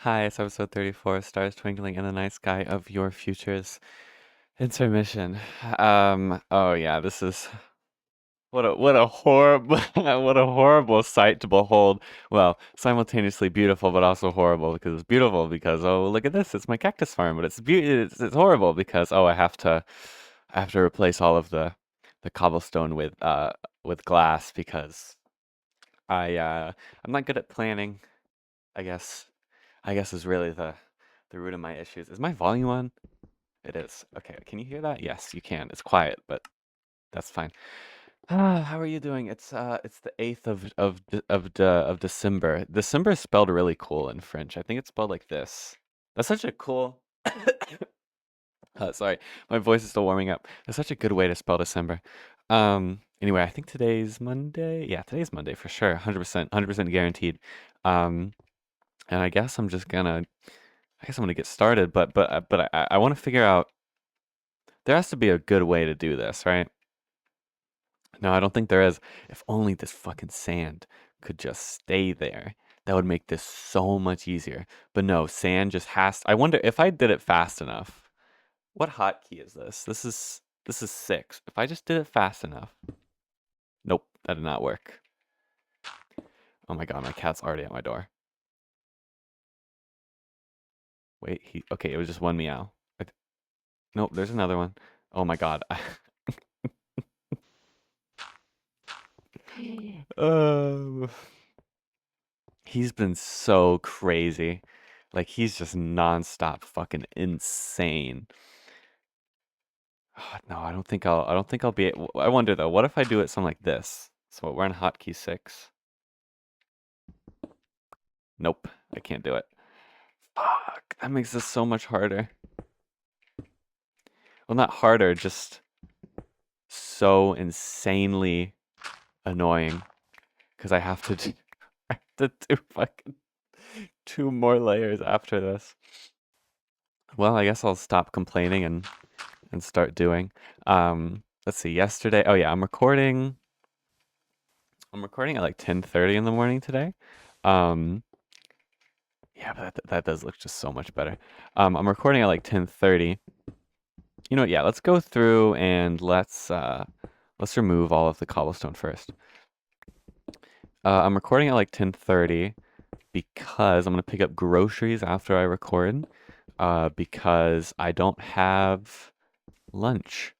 Hi, it's episode 34, Stars Twinkling in the Night Sky of Your Futures. Intermission. Oh yeah, this is what a horrible what a horrible sight to behold. Well, simultaneously beautiful but also horrible because it's beautiful because oh look at this, it's my cactus farm, but it's horrible because oh I have to replace all of the cobblestone with glass because I'm not good at planning, I guess. I guess is really the root of my issues. Is my volume on? It is. Okay, can you hear that? Yes, you can. It's quiet, but that's fine. How are you doing? It's the 8th of December. December is spelled really cool in French. I think it's spelled like this. That's such a cool sorry, my voice is still warming up. That's such a good way to spell December. Anyway, I think today's Monday. Yeah, today's Monday for sure. 100% guaranteed. Um, and I guess I'm gonna get started, but I want to figure out. There has to be a good way to do this, right? No, I don't think there is. If only this fucking sand could just stay there, that would make this so much easier. But no, sand just has. I wonder if I did it fast enough. What hotkey is this? This is 6. If I just did it fast enough. Nope, that did not work. Oh my god, my cat's already at my door. Wait, okay, it was just one meow. Nope, there's another one. Oh my god. Um, he's been so crazy. Like he's just nonstop fucking insane. No, I don't think I'll be. I wonder though, what if I do it something like this? So we're on hotkey 6. Nope, I can't do it. Fuck, that makes this so much harder. Well, not harder, just so insanely annoying because I have to do, I have to do fucking 2 more layers after this. Well, I guess I'll stop complaining and start doing. Let's see. Yesterday, oh yeah, I'm recording. I'm recording at like 10:30 in the morning today. Um, yeah, but that does look just so much better. I'm recording at like 10:30. You know what? Yeah, let's go through and let's remove all of the cobblestone first. I'm recording at like 10:30 because I'm gonna pick up groceries after I record. Because I don't have lunch.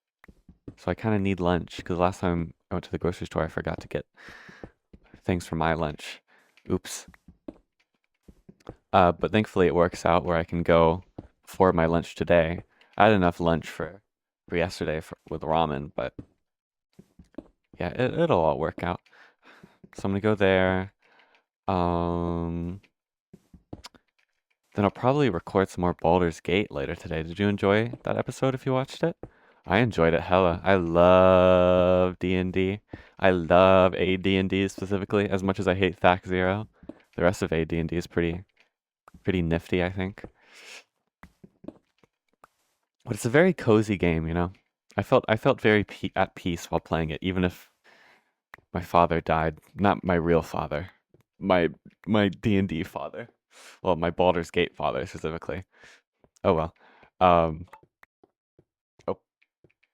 So I kind of need lunch because last time I went to the grocery store, I forgot to get things for my lunch. Oops. But thankfully it works out where I can go for my lunch today. I had enough lunch for yesterday with ramen, but yeah, it'll all work out. So I'm gonna go there. Um, then I'll probably record some more Baldur's Gate later today. Did you enjoy that episode if you watched it? I enjoyed it hella. I love D&D. I love AD&D specifically as much as I hate THAC 0. The rest of AD&D is pretty nifty, I think. But it's a very cozy game, you know. I felt very at peace while playing it, even if my father died. Not my real father, my my D&D father. Well, my Baldur's Gate father specifically. Oh well. Um. Oh,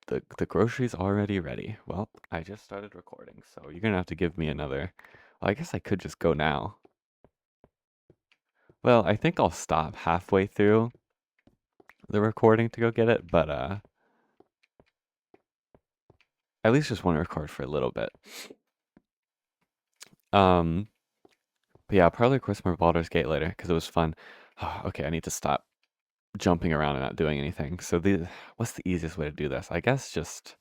the groceries already ready. Well, I just started recording, so you're gonna have to give me another. Well, I guess I could just go now. Well, I think I'll stop halfway through the recording to go get it, but at least just want to record for a little bit. Um, but yeah, I'll probably record some more Baldur's Gate later because it was fun. Okay, I need to stop jumping around and not doing anything. So what's the easiest way to do this? I guess just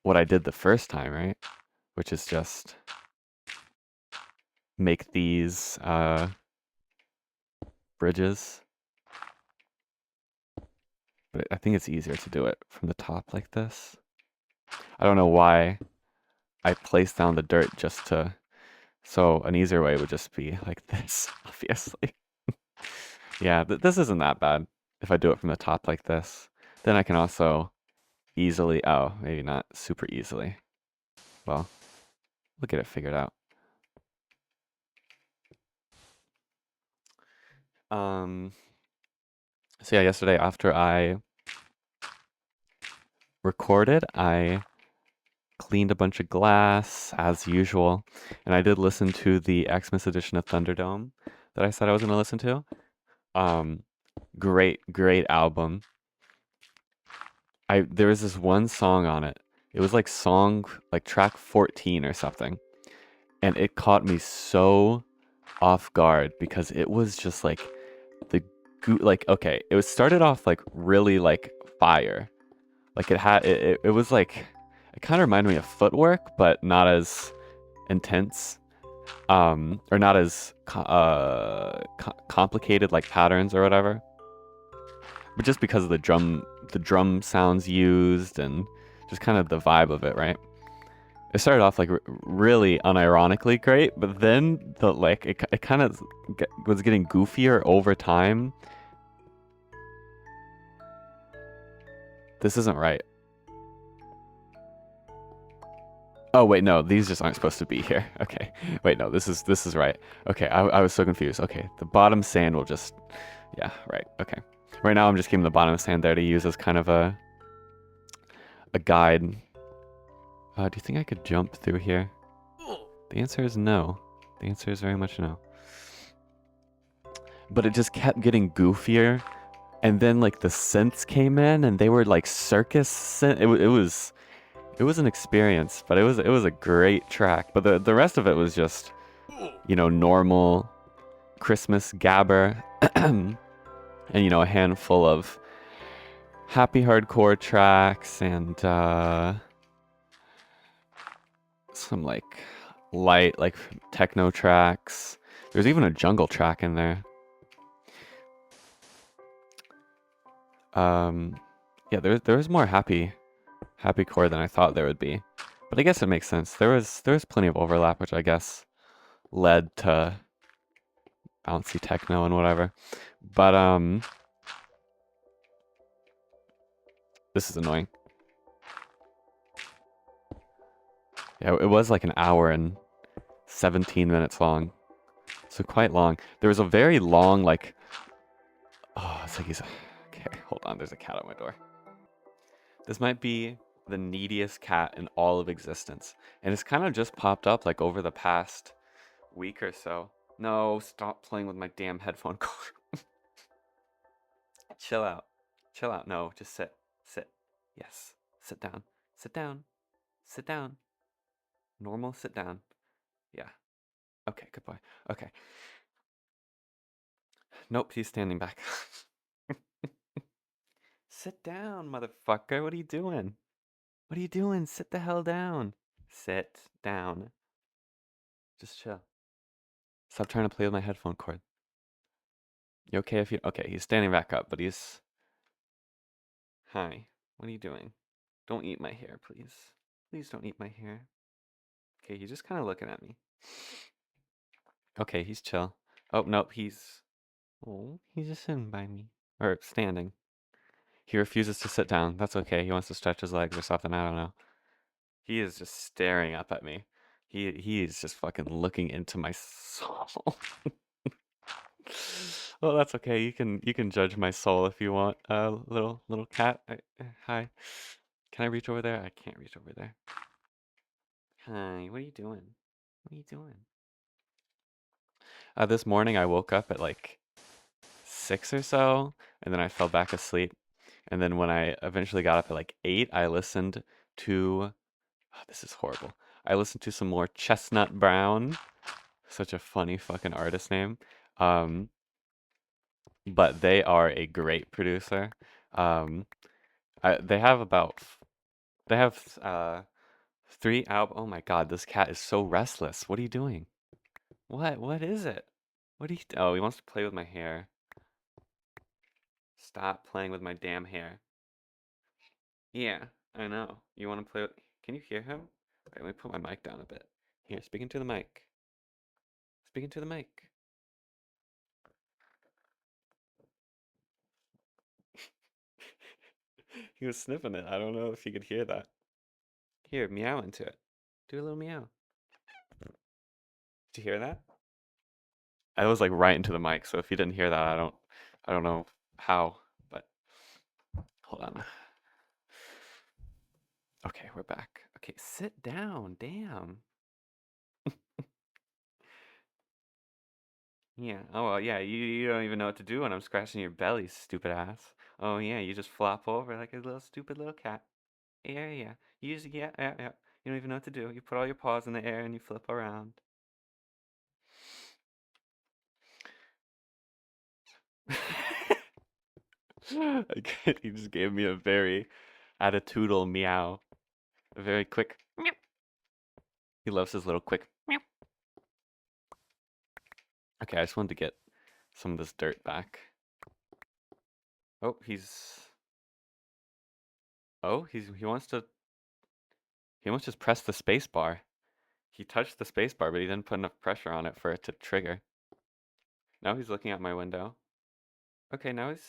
what I did the first time, right? Which is just make these bridges. But I think it's easier to do it from the top like this. I don't know why I placed down the dirt just to. So an easier way would just be like this, obviously. Yeah, this isn't that bad if I do it from the top like this. Then I can also easily, oh, maybe not super easily. Well, we'll get it figured out. So yeah, yesterday after I recorded, I cleaned a bunch of glass as usual, and I did listen to the Xmas edition of Thunderdome that I said I was gonna listen to. Um, great album. There was this one song on it. It was like track 14 or something, and it caught me so off guard because it was just like the okay, it was started off like really like fire. Like it was like it kind of reminded me of Footwork, but not as intense. Or not as complicated like patterns or whatever. But just because of the drum sounds used and just kind of the vibe of it, right? It started off like really unironically great, but then it kind of was getting goofier over time. This isn't right. Oh wait, no, these just aren't supposed to be here. Okay, wait, no, this is right. Okay, I was so confused. Okay, the bottom sand will just, yeah, right. Okay, right now I'm just keeping the bottom sand there to use as kind of a guide. Do you think I could jump through here? The answer is no. The answer is very much no. But it just kept getting goofier, and then like the synths came in, and they were like circus synth. It was an experience, but it was a great track. But the rest of it was just, you know, normal Christmas gabber, and you know, a handful of happy hardcore tracks and some like light like techno tracks. There's even a jungle track in there. Yeah, there was more happy core than I thought there would be, but I guess it makes sense. There was plenty of overlap, which I guess led to bouncy techno and whatever. But this is annoying. Yeah, it was like an hour and 17 minutes long, so quite long. There was a very long like, oh, it's like he's okay. Hold on, there's a cat at my door. This might be the neediest cat in all of existence, and it's kind of just popped up like over the past week or so. No, stop playing with my damn headphone cord. Chill out. Chill out. No, just sit. Sit. Yes. Sit down. Sit down. Sit down. Normal sit down. Yeah. Okay, good boy. Okay. Nope, he's standing back. Sit down, motherfucker. What are you doing? What are you doing? Sit the hell down. Sit down. Just chill. Stop trying to play with my headphone cord. You okay if you... Okay, he's standing back up, but he's... Hi. What are you doing? Don't eat my hair, please. Please don't eat my hair. Okay, he's just kind of looking at me. Okay, he's chill. Oh, nope, he's... Oh, he's just sitting by me. Or standing. He refuses to sit down. That's okay. He wants to stretch his legs or something. I don't know. He is just staring up at me. He is just fucking looking into my soul. Well, that's okay. You can judge my soul if you want. Little cat. Hi. Can I reach over there? I can't reach over there. Hi. What are you doing? What are you doing? This morning I woke up at like 6 or so, and then I fell back asleep. And then when I eventually got up at like 8, I listened to, oh, this is horrible. I listened to some more Chestnut Brown, such a funny fucking artist name. But they are a great producer. Um, they have about, they have 3 albums. Oh my God, this cat is so restless. What are you doing? What is it? What do you, oh, he wants to play with my hair. Stop playing with my damn hair. Yeah, I know. You want to play with... Can you hear him? Wait, let me put my mic down a bit. Here, speaking to the mic. Speaking to the mic. He was sniffing it. I don't know if you could hear that. Here, meow into it. Do a little meow. Did you hear that? I was like right into the mic, so if you didn't hear that, I don't know how, but hold on. Okay, we're back. Okay, sit down. Damn. Yeah. Oh well, yeah. You don't even know what to do when I'm scratching your belly, stupid ass. Oh yeah, you just flop over like a little stupid little cat. Yeah, yeah. You just yeah. You don't even know what to do. You put all your paws in the air and you flip around. He just gave me a very attitudinal meow. A very quick meow. He loves his little quick meow. Okay, I just wanted to get some of this dirt back. Oh, he wants to just press the space bar. He touched the space bar, but he didn't put enough pressure on it for it to trigger. Now he's looking at my window. Okay, now he's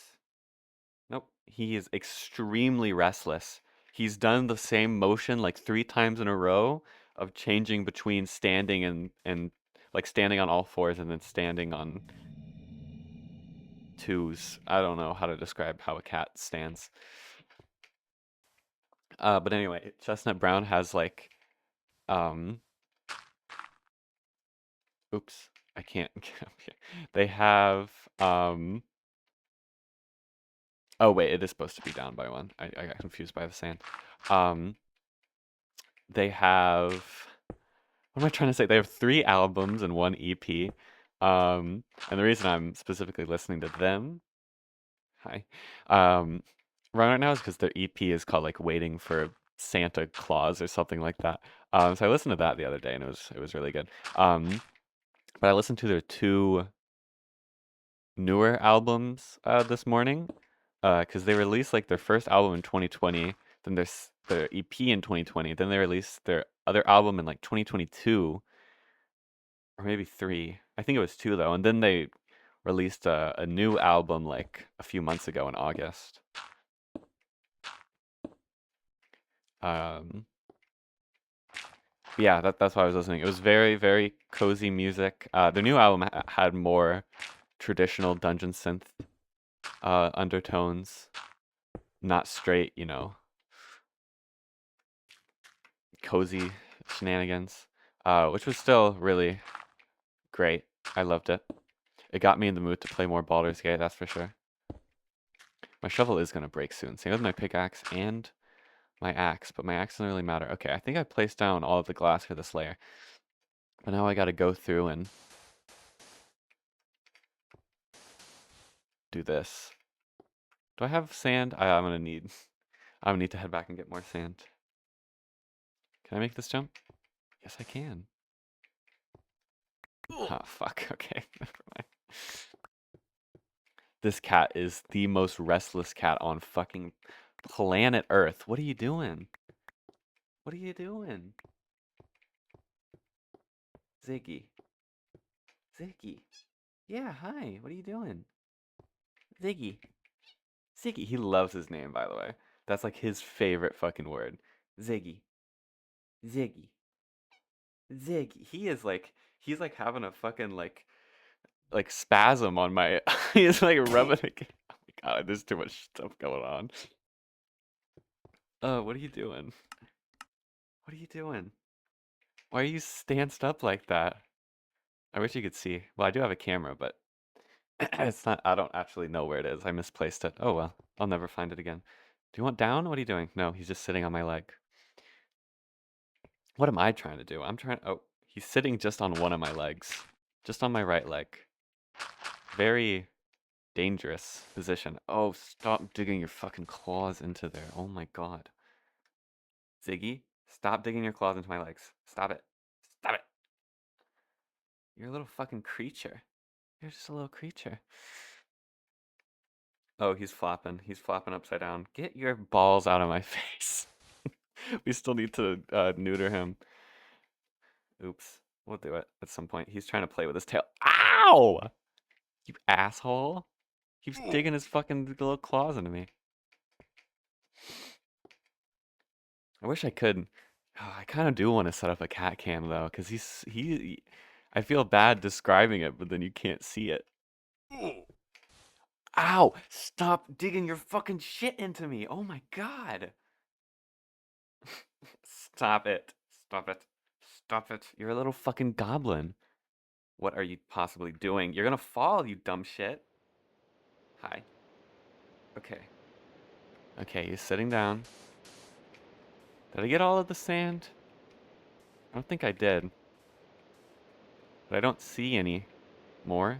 nope. He is extremely restless. He's done the same motion like 3 times in a row of changing between standing and like standing on all fours and then standing on twos. I don't know how to describe how a cat stands. But anyway, Chestnut Brown has like um oops, I can't get up here. They have oh wait, it is supposed to be down by one. I got confused by the sand. They have what am I trying to say? They have 3 albums and 1 EP. And the reason I'm specifically listening to them, hi, right now is because their EP is called like "Waiting for Santa Claus" or something like that. So I listened to that the other day, and it was really good. But I listened to their 2 newer albums this morning, because they released like their first album in 2020, then their EP in 2020, then they released their other album in like 2022 or maybe 3. I think it was 2 though, and then they released a new album like a few months ago in August. Um, yeah, that's why I was listening. It was very, very cozy music. The new album had more traditional dungeon synth undertones, not straight, cozy shenanigans, which was still really great. I loved it. It got me in the mood to play more Baldur's Gate, that's for sure. My shovel is going to break soon. Same with my pickaxe and my axe, but my axe doesn't really matter. Okay, I think I placed down all of the glass for this layer. But now I got to go through and do this. Do I have sand? I'm going to need to head back and get more sand. Can I make this jump? Yes, I can. Oh, fuck. Okay, never mind. This cat is the most restless cat on fucking planet Earth. What are you doing? What are you doing? Ziggy. Ziggy. Yeah, hi. What are you doing? Ziggy. Ziggy. He loves his name, by the way. That's like his favorite fucking word. Ziggy. Ziggy. Ziggy. He's like having a fucking like spasm on my he's like rubbing it. Oh my god, there's too much stuff going on. What are you doing? What are you doing? Why are you stanced up like that? I wish you could see. Well, I do have a camera, but it's not, I don't actually know where it is. I misplaced it. Oh well, I'll never find it again. Do you want down? What are you doing? No, he's just sitting on my leg. What am I trying to do? Oh, he's sitting just on one of my legs. Just on my right leg. Very dangerous position. Oh, stop digging your fucking claws into there. Oh my god. Ziggy, stop digging your claws into my legs. Stop it. Stop it. You're a little fucking creature. You're just a little creature. Oh, he's flopping. He's flopping upside down. Get your balls out of my face. We still need to neuter him. Oops. We'll do it at some point. He's trying to play with his tail. Ow! You asshole. Keeps digging his fucking little claws into me. I wish I could. Oh, I kind of do want to set up a cat cam though, because I feel bad describing it, but then you can't see it. Ow! Stop digging your fucking shit into me! Oh my god! Stop it. Stop it. Stop it. You're a little fucking goblin. What are you possibly doing? You're gonna fall, you dumb shit. Hi. Okay. Okay, you're sitting down. Did I get all of the sand? I don't think I did. But I don't see any more.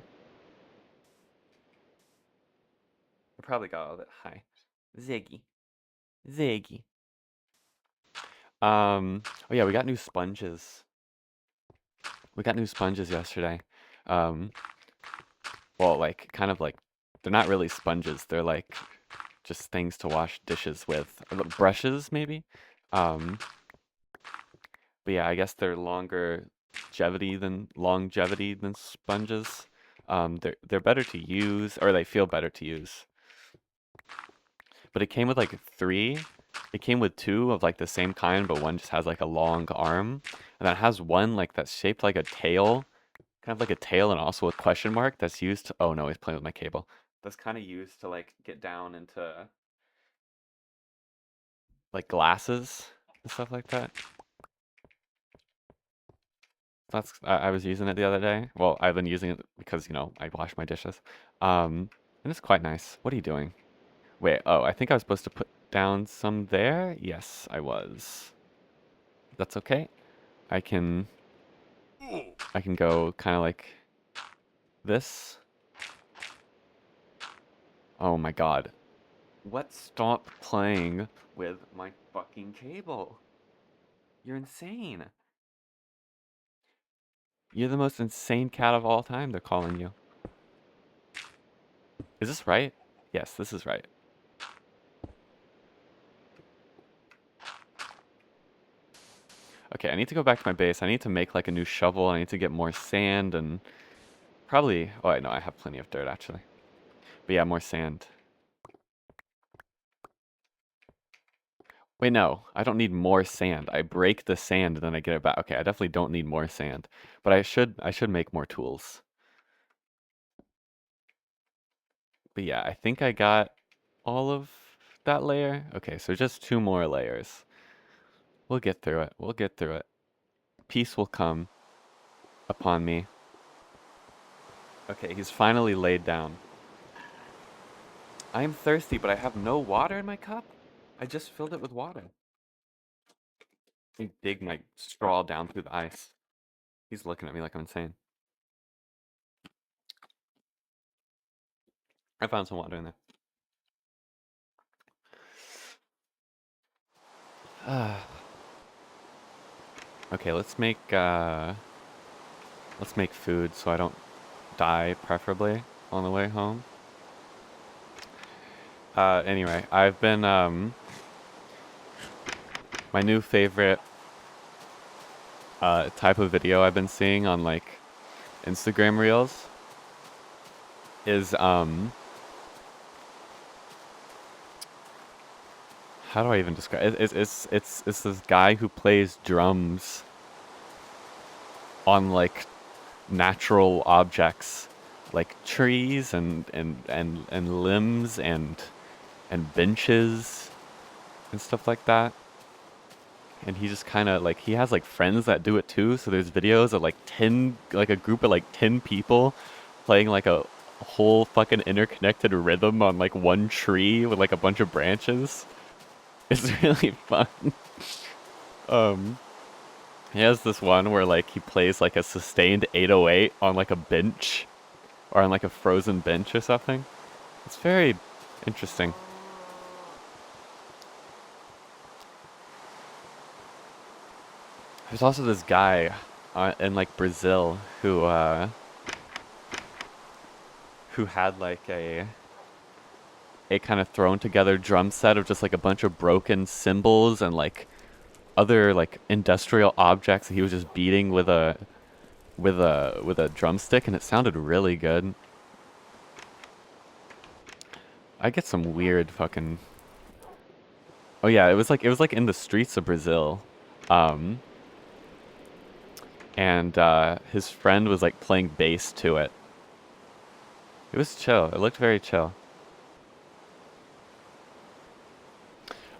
I probably got all of it. Hi. Ziggy. Ziggy. Oh yeah, we got new sponges. We got new sponges yesterday. Um, well, like, kind of like, they're not really sponges. They're like just things to wash dishes with. Or brushes, maybe? Um, but yeah, I guess they're longevity than sponges. They're better to use, or they feel better to use. But it came with like three. It came with two of like the same kind, but one just has like a long arm, and then it has one like that's shaped like a tail, kind of like a tail, and also a question mark that's used to. Oh no, he's playing with my cable. That's kind of used to like get down into like glasses and stuff like that. I was using it the other day. Well, I've been using it because, I wash my dishes. And it's quite nice. What are you doing? Wait, oh, I think I was supposed to put down some there. Yes, I was. That's okay. I can go kind of like this. Oh my god. What? Stop playing with my fucking cable. You're insane. You're the most insane cat of all time, they're calling you. Is this right? Yes, this is right. Okay, I need to go back to my base. I need to make like a new shovel. I need to get more sand and probably... Oh, I know, I have plenty of dirt actually. But yeah, more sand. Wait, no, I don't need more sand. I break the sand and then I get it back. Okay, I definitely don't need more sand. But I should make more tools. But yeah, I think I got all of that layer. Okay, so just 2 more layers. We'll get through it. We'll get through it. Peace will come upon me. Okay, he's finally laid down. I am thirsty, but I have no water in my cup? I just filled it with water. Let me dig my straw down through the ice. He's looking at me like I'm insane. I found some water in there. Okay, let's make food so I don't die, preferably, on the way home. Anyway, I've been, my new favorite, type of video I've been seeing on, like, Instagram Reels is, how do I even describe it? It's this guy who plays drums on, like, natural objects, like trees and limbs and benches and stuff like that. And he just kind of like he has like friends that do it too. So there's videos of like a group of like 10 people playing like a whole fucking interconnected rhythm on like one tree with like a bunch of branches. It's really fun. He has this one where like he plays like a sustained 808 on like a bench or on like a frozen bench or something. It's very interesting. There's also this guy in like Brazil who had like a kind of thrown together drum set of just like a bunch of broken cymbals and like other like industrial objects that he was just beating with a drumstick, and it sounded really good. I get some weird fucking... Oh yeah, it was like in the streets of Brazil. and his friend was like playing bass to it. It was chill. It looked very chill.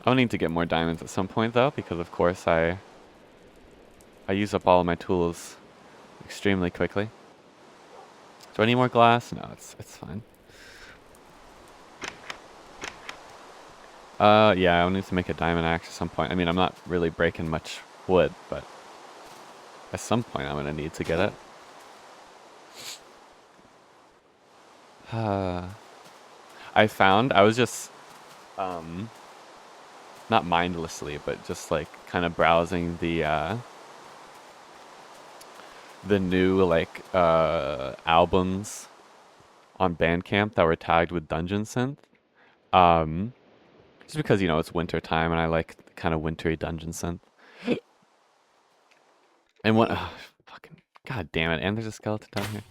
I'll need to get more diamonds at some point though, because of course I use up all of my tools extremely quickly. Do I need more glass? No, it's fine. Yeah, I'll need to make a diamond axe at some point. I mean, I'm not really breaking much wood, but at some point I'm gonna need to get it. I was just, not mindlessly, but just like kind of browsing the new like albums on Bandcamp that were tagged with Dungeon Synth. Just because, you know, it's winter time and I like kind of wintry Dungeon Synth. And what, fucking, god damn it, and there's a skeleton down here.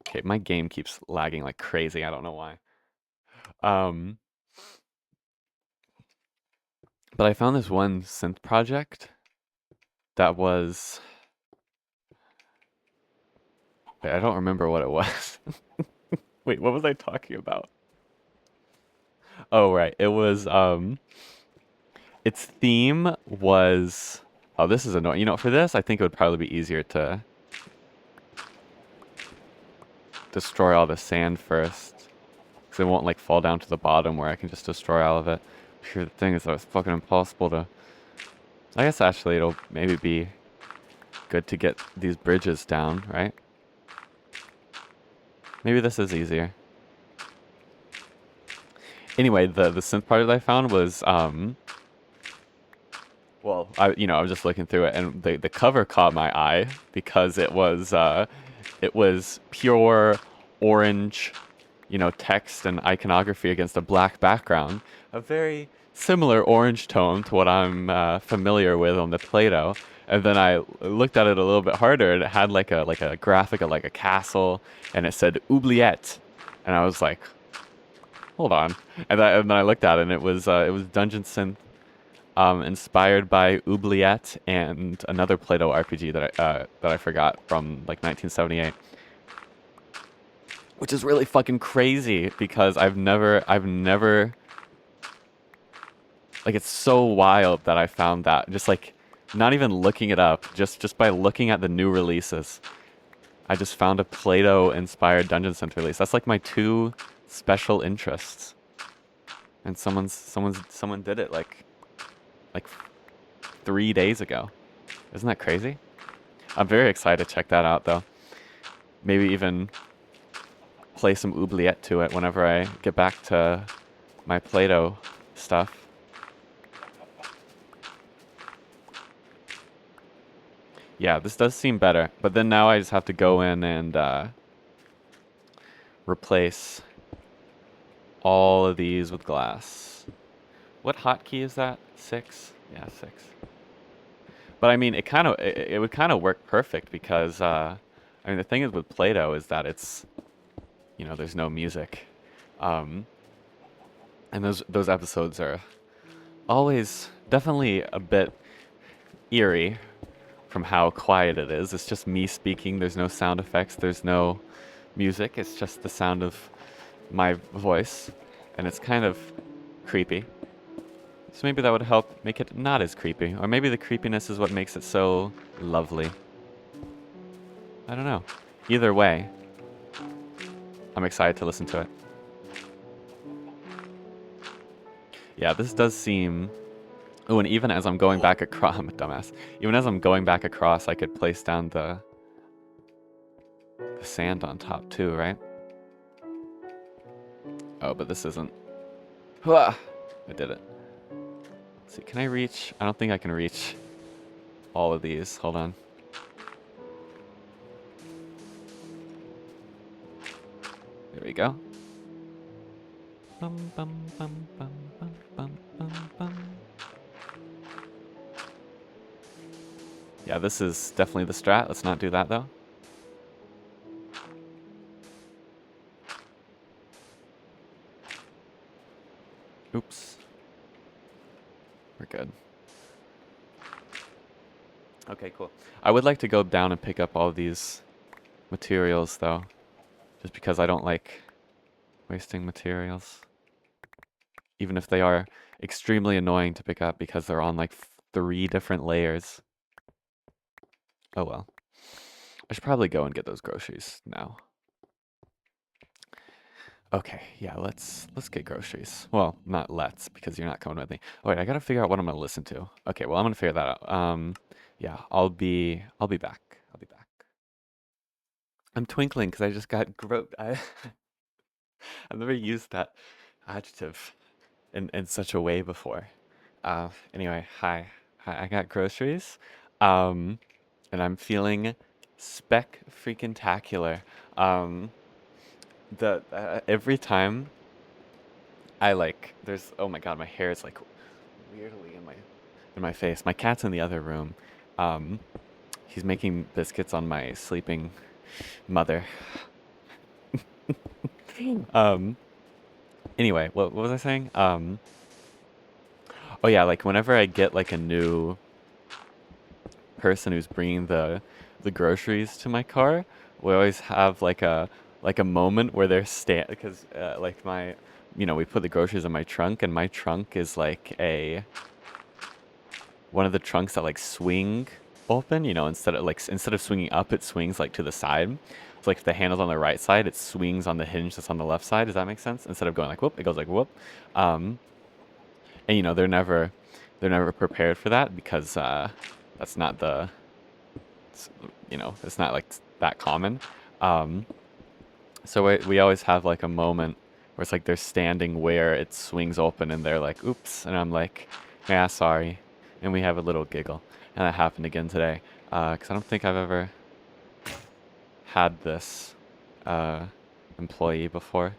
Okay, my game keeps lagging like crazy, I don't know why. But I found this one synth project that was, wait, I don't remember what it was. Wait, what was I talking about? Oh, right, it was, its theme was, oh, this is annoying. You know, for this, I think it would probably be easier to destroy all the sand first. Because it won't, like, fall down to the bottom where I can just destroy all of it. Here, the thing is that it's fucking impossible to... I guess, actually, it'll maybe be good to get these bridges down, right? Maybe this is easier. Anyway, the synth part that I found was, well, I was just looking through it, and the cover caught my eye because it was pure orange, you know, text and iconography against a black background. A very similar orange tone to what I'm familiar with on the Play-Doh. And then I looked at it a little bit harder, and it had like a graphic of like a castle, and it said "oubliette," and I was like, "Hold on!" And then I looked at it, and it was Dungeon Synth, inspired by Oubliette and another Play-Doh RPG that I forgot from like 1978. Which is really fucking crazy because I've never, like, it's so wild that I found that. Just like, not even looking it up, just by looking at the new releases, I just found a Play-Doh inspired Dungeon Synth release. That's like my two special interests. And someone did it like 3 days ago. Isn't that crazy? I'm very excited to check that out though. Maybe even play some Oubliette to it whenever I get back to my Play-Doh stuff. Yeah, this does seem better, but then now I just have to go in and replace all of these with glass. What hotkey is that? 6? Yeah, 6. But I mean, it would kind of work perfect because I mean the thing is with Play-Doh is that it's, you know, there's no music, and those episodes are always definitely a bit eerie from how quiet it is. It's just me speaking. There's no sound effects. There's no music. It's just the sound of my voice, and it's kind of creepy. So maybe that would help make it not as creepy, or maybe the creepiness is what makes it so lovely. I don't know. Either way, I'm excited to listen to it. Yeah, this does seem... Oh, and even as I'm going back across... I'm a dumbass. Even as I'm going back across, I could place down the sand on top too, right? Oh, but this isn't... I did it. Let's see, can I reach? I don't think I can reach all of these. Hold on. There we go. Bum, bum, bum, bum, bum, bum, bum, bum. Yeah, this is definitely the strat. Let's not do that though. Oops. We're good. Okay, cool. I would like to go down and pick up all these materials, though. Just because I don't like wasting materials. Even if they are extremely annoying to pick up because they're on like 3 different layers. Oh well. I should probably go and get those groceries now. Okay, yeah, let's get groceries. Well, not let's, because you're not coming with me. Oh, wait, I gotta figure out what I'm gonna listen to. Okay, well, I'm gonna figure that out. Yeah, I'll be back. I'll be back. I'm twinkling because I just got I've never used that adjective in such a way before. Anyway, hi. Hi, I got groceries. Um, and I'm feeling spec freaking tacular. Um, the every time I like there's oh my god, my hair is like weirdly in my face. My cat's in the other room. Um, he's making biscuits on my sleeping mother. Um, anyway, what was I saying? Oh yeah, like whenever I get like a new person who's bringing the groceries to my car, we always have like a moment where they're stand because like my we put the groceries in my trunk, and my trunk is like a one of the trunks that like swing open, instead of swinging up, it swings like to the side. So like if the handle's on the right side, it swings on the hinge that's on the left side. Does that make sense? Instead of going like whoop, it goes like whoop. Um, and they're never prepared for that because that's not it's not like that common. Um, so we always have like a moment where it's like they're standing where it swings open and they're like, oops. And I'm like, yeah, sorry. And we have a little giggle. And that happened again today. Because I don't think I've ever had this uh, employee before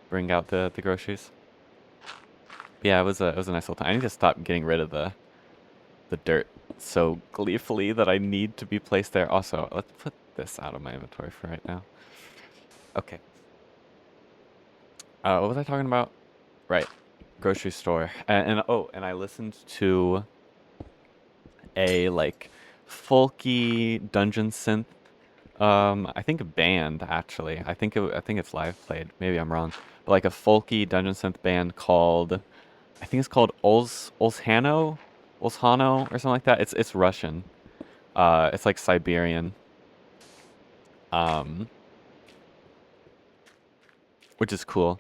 bring out the groceries. But yeah, it was a nice little time. I need to stop getting rid of the dirt so gleefully that I need to be placed there. Also, let's put this out of my inventory for right now. Okay. What was I talking about? Right. Grocery store. And I listened to a like folky dungeon synth. I think a band actually. I think it's live played. Maybe I'm wrong. But like a folky dungeon synth band called I think it's called Olshano or something like that. It's Russian. It's like Siberian. Um, which is cool.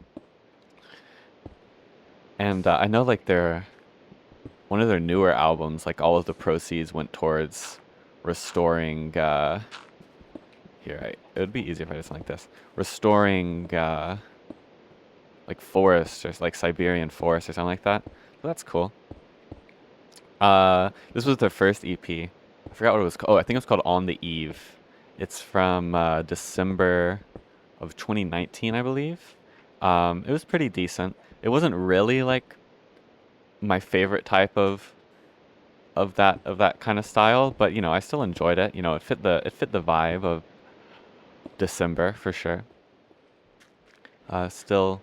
And I know like one of their newer albums, like all of the proceeds went towards restoring. It would be easier if I did something like this. Restoring like forests or like Siberian forests or something like that. So that's cool. This was their first EP. I forgot what it was called. Oh, I think it was called On the Eve. It's from December of 2019, I believe. It was pretty decent. It wasn't really like my favorite type of that kind of style, but I still enjoyed it. It fit the vibe of December for sure. Still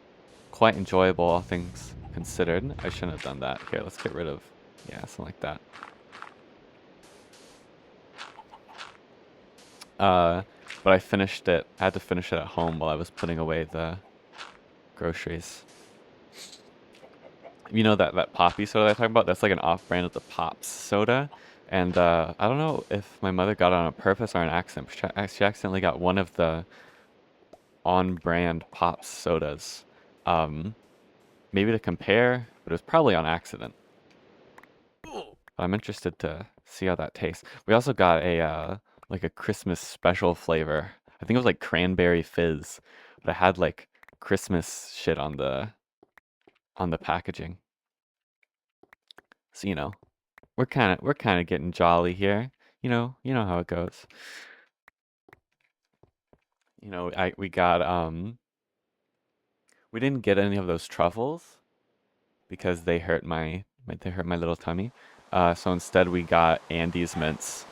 quite enjoyable, all things considered. I shouldn't have done that. Here, let's get rid of something like that. Uh, but I finished it. I had to finish it at home while I was putting away the groceries. You know that poppy soda that I talked about? That's like an off-brand of the Pops soda. And I don't know if my mother got it on purpose or an accident. She accidentally got one of the on-brand Pops sodas. Um, maybe to compare, but it was probably on accident. I'm interested to see how that tastes. We also got a like a Christmas special flavor. I think it was like cranberry fizz, but it had like Christmas shit on the packaging. So we're kind of getting jolly here. You know how it goes. We got we didn't get any of those truffles because they hurt my little tummy. So instead we got Andes mints.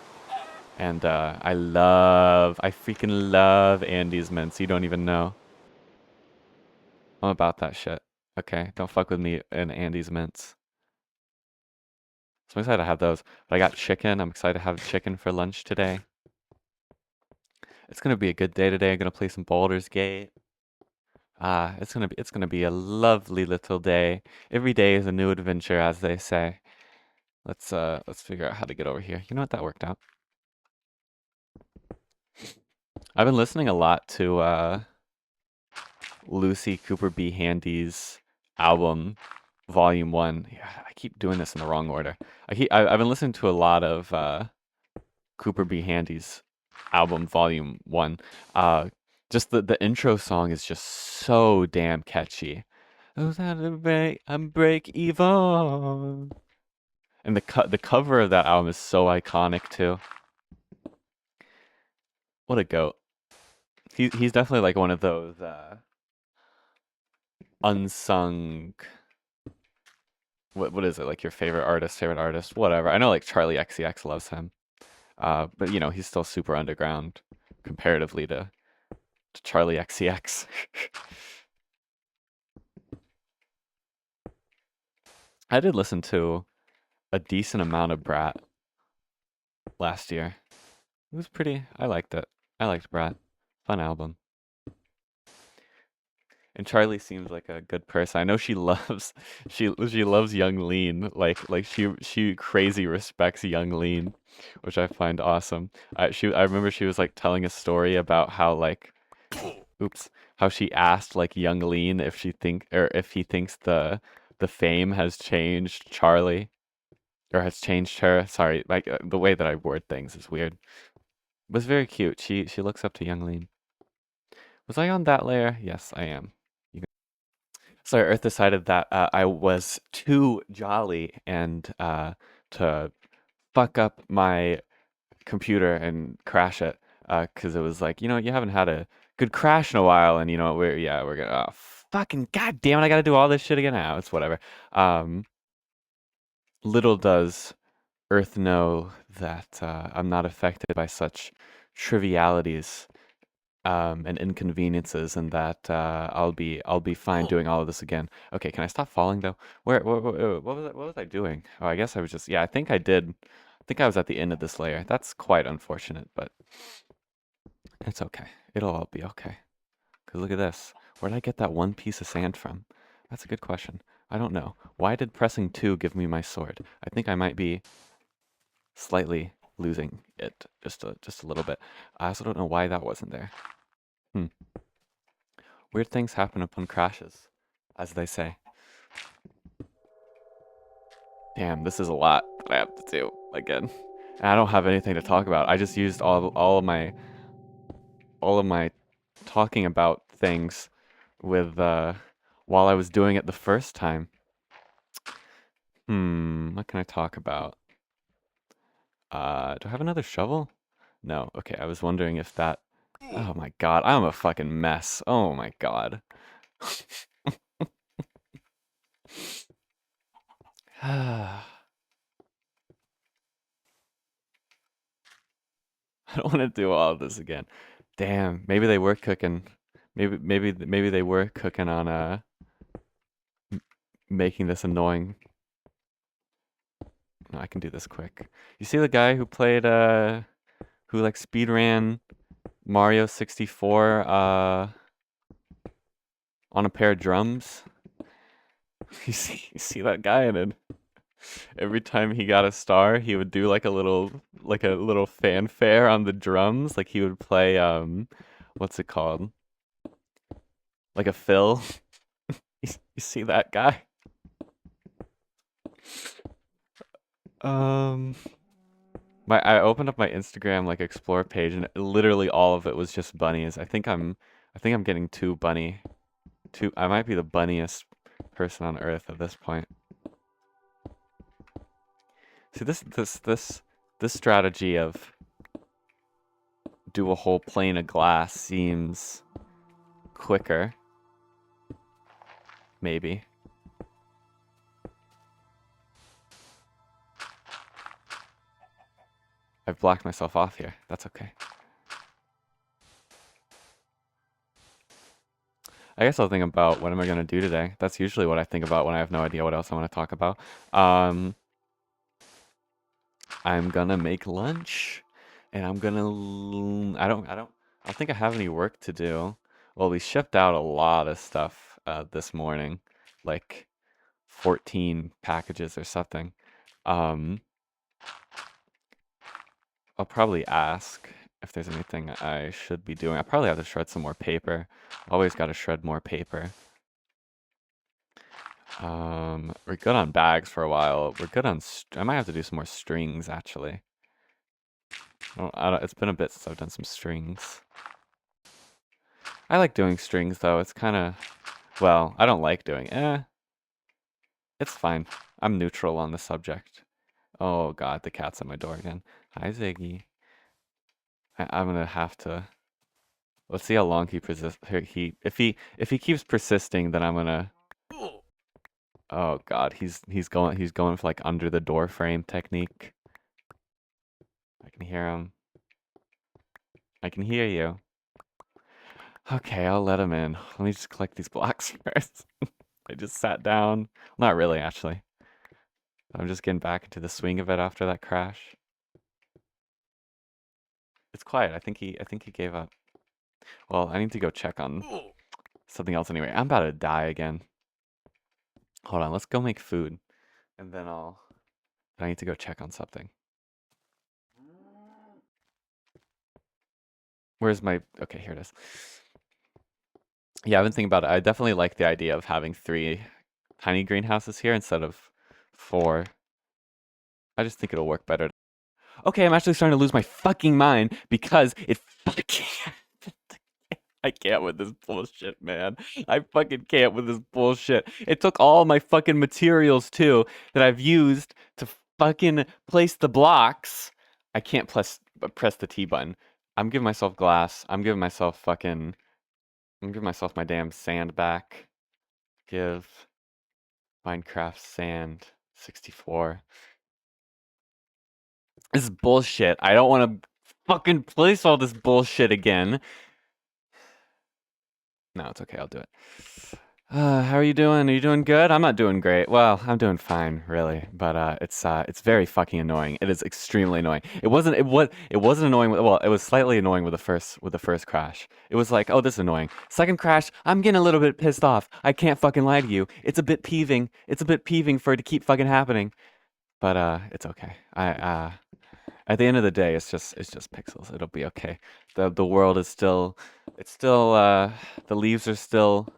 And I freaking love Andes mints. You don't even know. I'm about that shit. Okay, don't fuck with me and Andes mints. So I'm excited to have those. But I got chicken. I'm excited to have chicken for lunch today. It's gonna be a good day today. I'm gonna play some Baldur's Gate. It's gonna be a lovely little day. Every day is a new adventure, as they say. Let's figure out how to get over here. You know what? That worked out. I've been listening a lot to Lucy Cooper B. Handy's album, Volume 1. Yeah, I keep doing this in the wrong order. I've been listening to a lot of Cooper B. Handy's album, Volume 1. Just the intro song is just so damn catchy. I'm break even. And the cover of that album is so iconic too. What a goat. He's definitely like one of those unsung, what is it, like your favorite artist, whatever. I know like Charlie XCX loves him. But you know, he's still super underground comparatively to Charlie XCX. I did listen to a decent amount of Brat last year. It was pretty, I liked it. I liked Brat. Fun album. And Charlie seems like a good person. I know she loves she loves Young Lean. Like she crazy respects Young Lean, which I find awesome. I remember she was like telling a story about how like how she asked like Young Lean if he thinks the fame has changed Charlie or has changed her. Sorry, like the way that I word things is weird. It was very cute. She looks up to Young Lean. Was I on that layer? Yes, I am. So Earth decided that I was too jolly and to fuck up my computer and crash it because it was like, you know, you haven't had a good crash in a while, and you know, we're gonna fucking goddamn it, I gotta do all this shit again now. It's whatever. Little does Earth know that I'm not affected by such trivialities and inconveniences, and that I'll be fine doing all of this again. Okay, can I stop falling though? What was I doing? Oh, I guess I was just, yeah, I think I did. I think I was at the end of this layer. That's quite unfortunate, but it's okay. It'll all be okay. Cause look at this. Where did I get that one piece of sand from? That's a good question. I don't know. Why did pressing 2 give me my sword? I think I might be slightly losing it just a little bit. I also don't know why that wasn't there. Weird things happen upon crashes, as they say. Damn, this is a lot that I have to do again. And I don't have anything to talk about. I just used all of my talking about things with while I was doing it the first time. What can I talk about? Do I have another shovel? No. Okay, I was wondering if that. Oh my god, I'm a fucking mess. Oh my god. I don't want to do all of this again. Damn, maybe they were cooking. Maybe they were cooking on making this annoying. No, I can do this quick. You see the guy who played who like speedran Mario 64 on a pair of drums? You see that guy, and then every time he got a star, he would do like a little fanfare on the drums. Like he would play what's it called? Like a fill. You see that guy? I opened up my Instagram like explore page, and literally all of it was just bunnies. I think I'm getting too bunny. I might be the bunniest person on earth at this point. See, this strategy of do a whole plane of glass seems quicker. Maybe. I've blocked myself off here. That's okay. I guess I'll think about what am I going to do today. That's usually what I think about when I have no idea what else I want to talk about. I'm gonna make lunch, and I'm gonna. I don't think I have any work to do. Well, we shipped out a lot of stuff this morning, like 14 packages or something. Um, I'll probably ask if there's anything I should be doing. I probably have to shred some more paper. Always got to shred more paper. We're good on bags for a while. We're good on. I might have to do some more strings actually. It's been a bit since I've done some strings. I like doing strings though. It's kind of, well, I don't like doing. It's fine. I'm neutral on the subject. Oh God, the cat's at my door again. Hi Ziggy. I'm gonna have to. Let's see how long he persists. If he keeps persisting, then I'm gonna. Oh God, he's going for like under the door frame technique. I can hear him. I can hear you. Okay, I'll let him in. Let me just collect these blocks first. I just sat down. Not really, actually. I'm just getting back into the swing of it after that crash. It's quiet. I think he gave up. Well, I need to go check on something else anyway. I'm about to die again. Hold on, let's go make food. And then I need to go check on something. Where's my... Okay, here it is. Yeah, I've been thinking about it. I definitely like the idea of having 3 tiny greenhouses here instead of 4. I just think it'll work better. Okay, I'm actually starting to lose my fucking mind because it fucking... I can't with this bullshit, man. I fucking can't with this bullshit. It took all my fucking materials, too, that I've used to fucking place the blocks. I can't press the T button. I'm giving myself glass. I'm giving myself my damn sand back. Give Minecraft sand 64. This is bullshit. I don't want to fucking place all this bullshit again. No, it's okay. I'll do it. How are you doing? Are you doing good? I'm not doing great. Well, I'm doing fine, really. But it's very fucking annoying. It is extremely annoying. It wasn't annoying. Well, it was slightly annoying with the first crash. It was like, oh, this is annoying. Second crash, I'm getting a little bit pissed off. I can't fucking lie to you. It's a bit peeving. It's a bit peeving for it to keep fucking happening. But it's okay. At the end of the day, it's just pixels. It'll be okay. The world is still, the leaves are still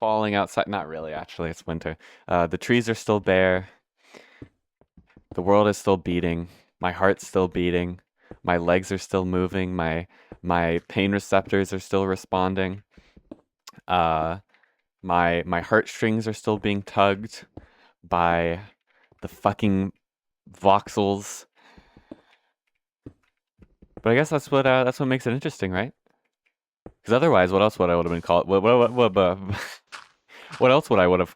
falling outside. Not really, actually. It's winter. The trees are still bare. The world is still beating. My heart's still beating. My legs are still moving. My pain receptors are still responding. My heartstrings are still being tugged by the fucking voxels. But I guess that's what makes it interesting, right? Because otherwise, what else would I would have been called? What else would I would have?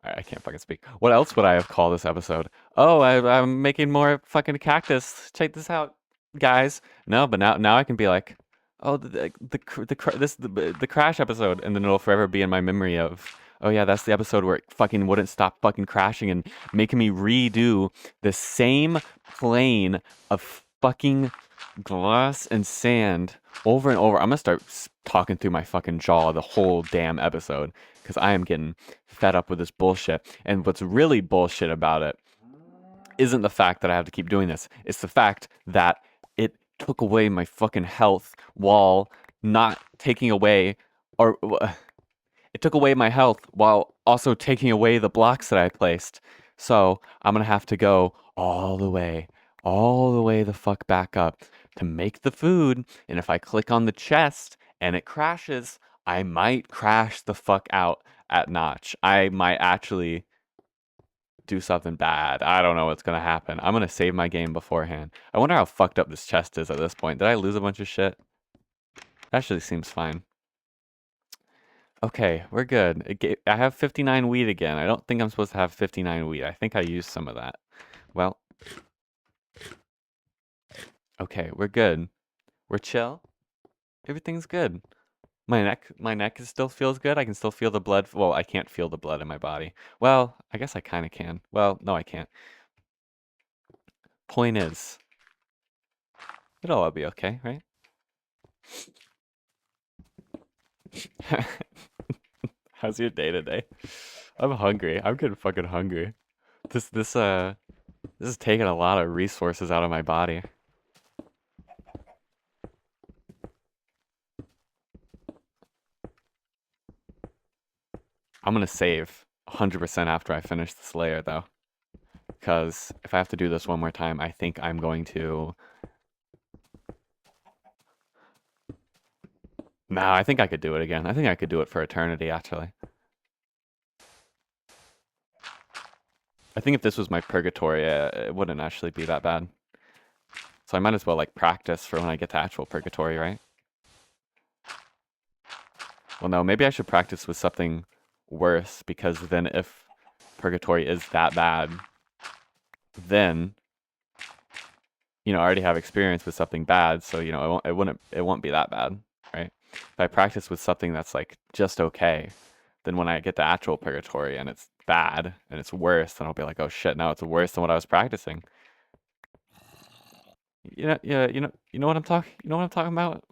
I can't fucking speak. What else would I have called this episode? Oh, I'm making more fucking cactus. Check this out, guys. No, but now I can be like, oh, the crash episode, and then it'll forever be in my memory of. Oh yeah, that's the episode where it fucking wouldn't stop fucking crashing and making me redo the same plane of fucking glass and sand over and over. I'm gonna start talking through my fucking jaw the whole damn episode because I am getting fed up with this bullshit. And what's really bullshit about it isn't the fact that I have to keep doing this. It's the fact that it took away my fucking health while not taking away, or it took away my health while also taking away the blocks that I placed. So I'm gonna have to go all the way the fuck back up to make the food. And if I click on the chest and it crashes, I might crash the fuck out at Notch. I might actually do something bad. I don't know what's gonna happen. I'm gonna save my game beforehand. I wonder how fucked up this chest is at this point. Did I lose a bunch of shit? Actually seems fine. Okay, we're good. I have 59 wheat again. I don't think I'm supposed to have 59 wheat. I think I used some of that. Well, okay, we're good. We're chill. Everything's good. My neck still feels good. I can still feel the blood. Well, I can't feel the blood in my body. Well, I guess I kind of can. Well, no, I can't. Point is, it'll all be okay, right? How's your day today? I'm hungry. I'm getting fucking hungry. This is taking a lot of resources out of my body. I'm gonna save 100% after I finish this layer though. Because if I have to do this one more time, I think I'm going to... No, I think I could do it again. I think I could do it for eternity, actually. I think if this was my purgatory, it wouldn't actually be that bad. So I might as well, like, practice for when I get to actual purgatory, right? Well, no, maybe I should practice with something worse, because then if purgatory is that bad, then, you know, I already have experience with something bad, so, you know, it won't be that bad, right? If I practice with something that's, like, just okay, then when I get to actual purgatory and it's bad and it's worse, then I'll be like, oh shit, now it's worse than what I was practicing. You know what I'm talking about?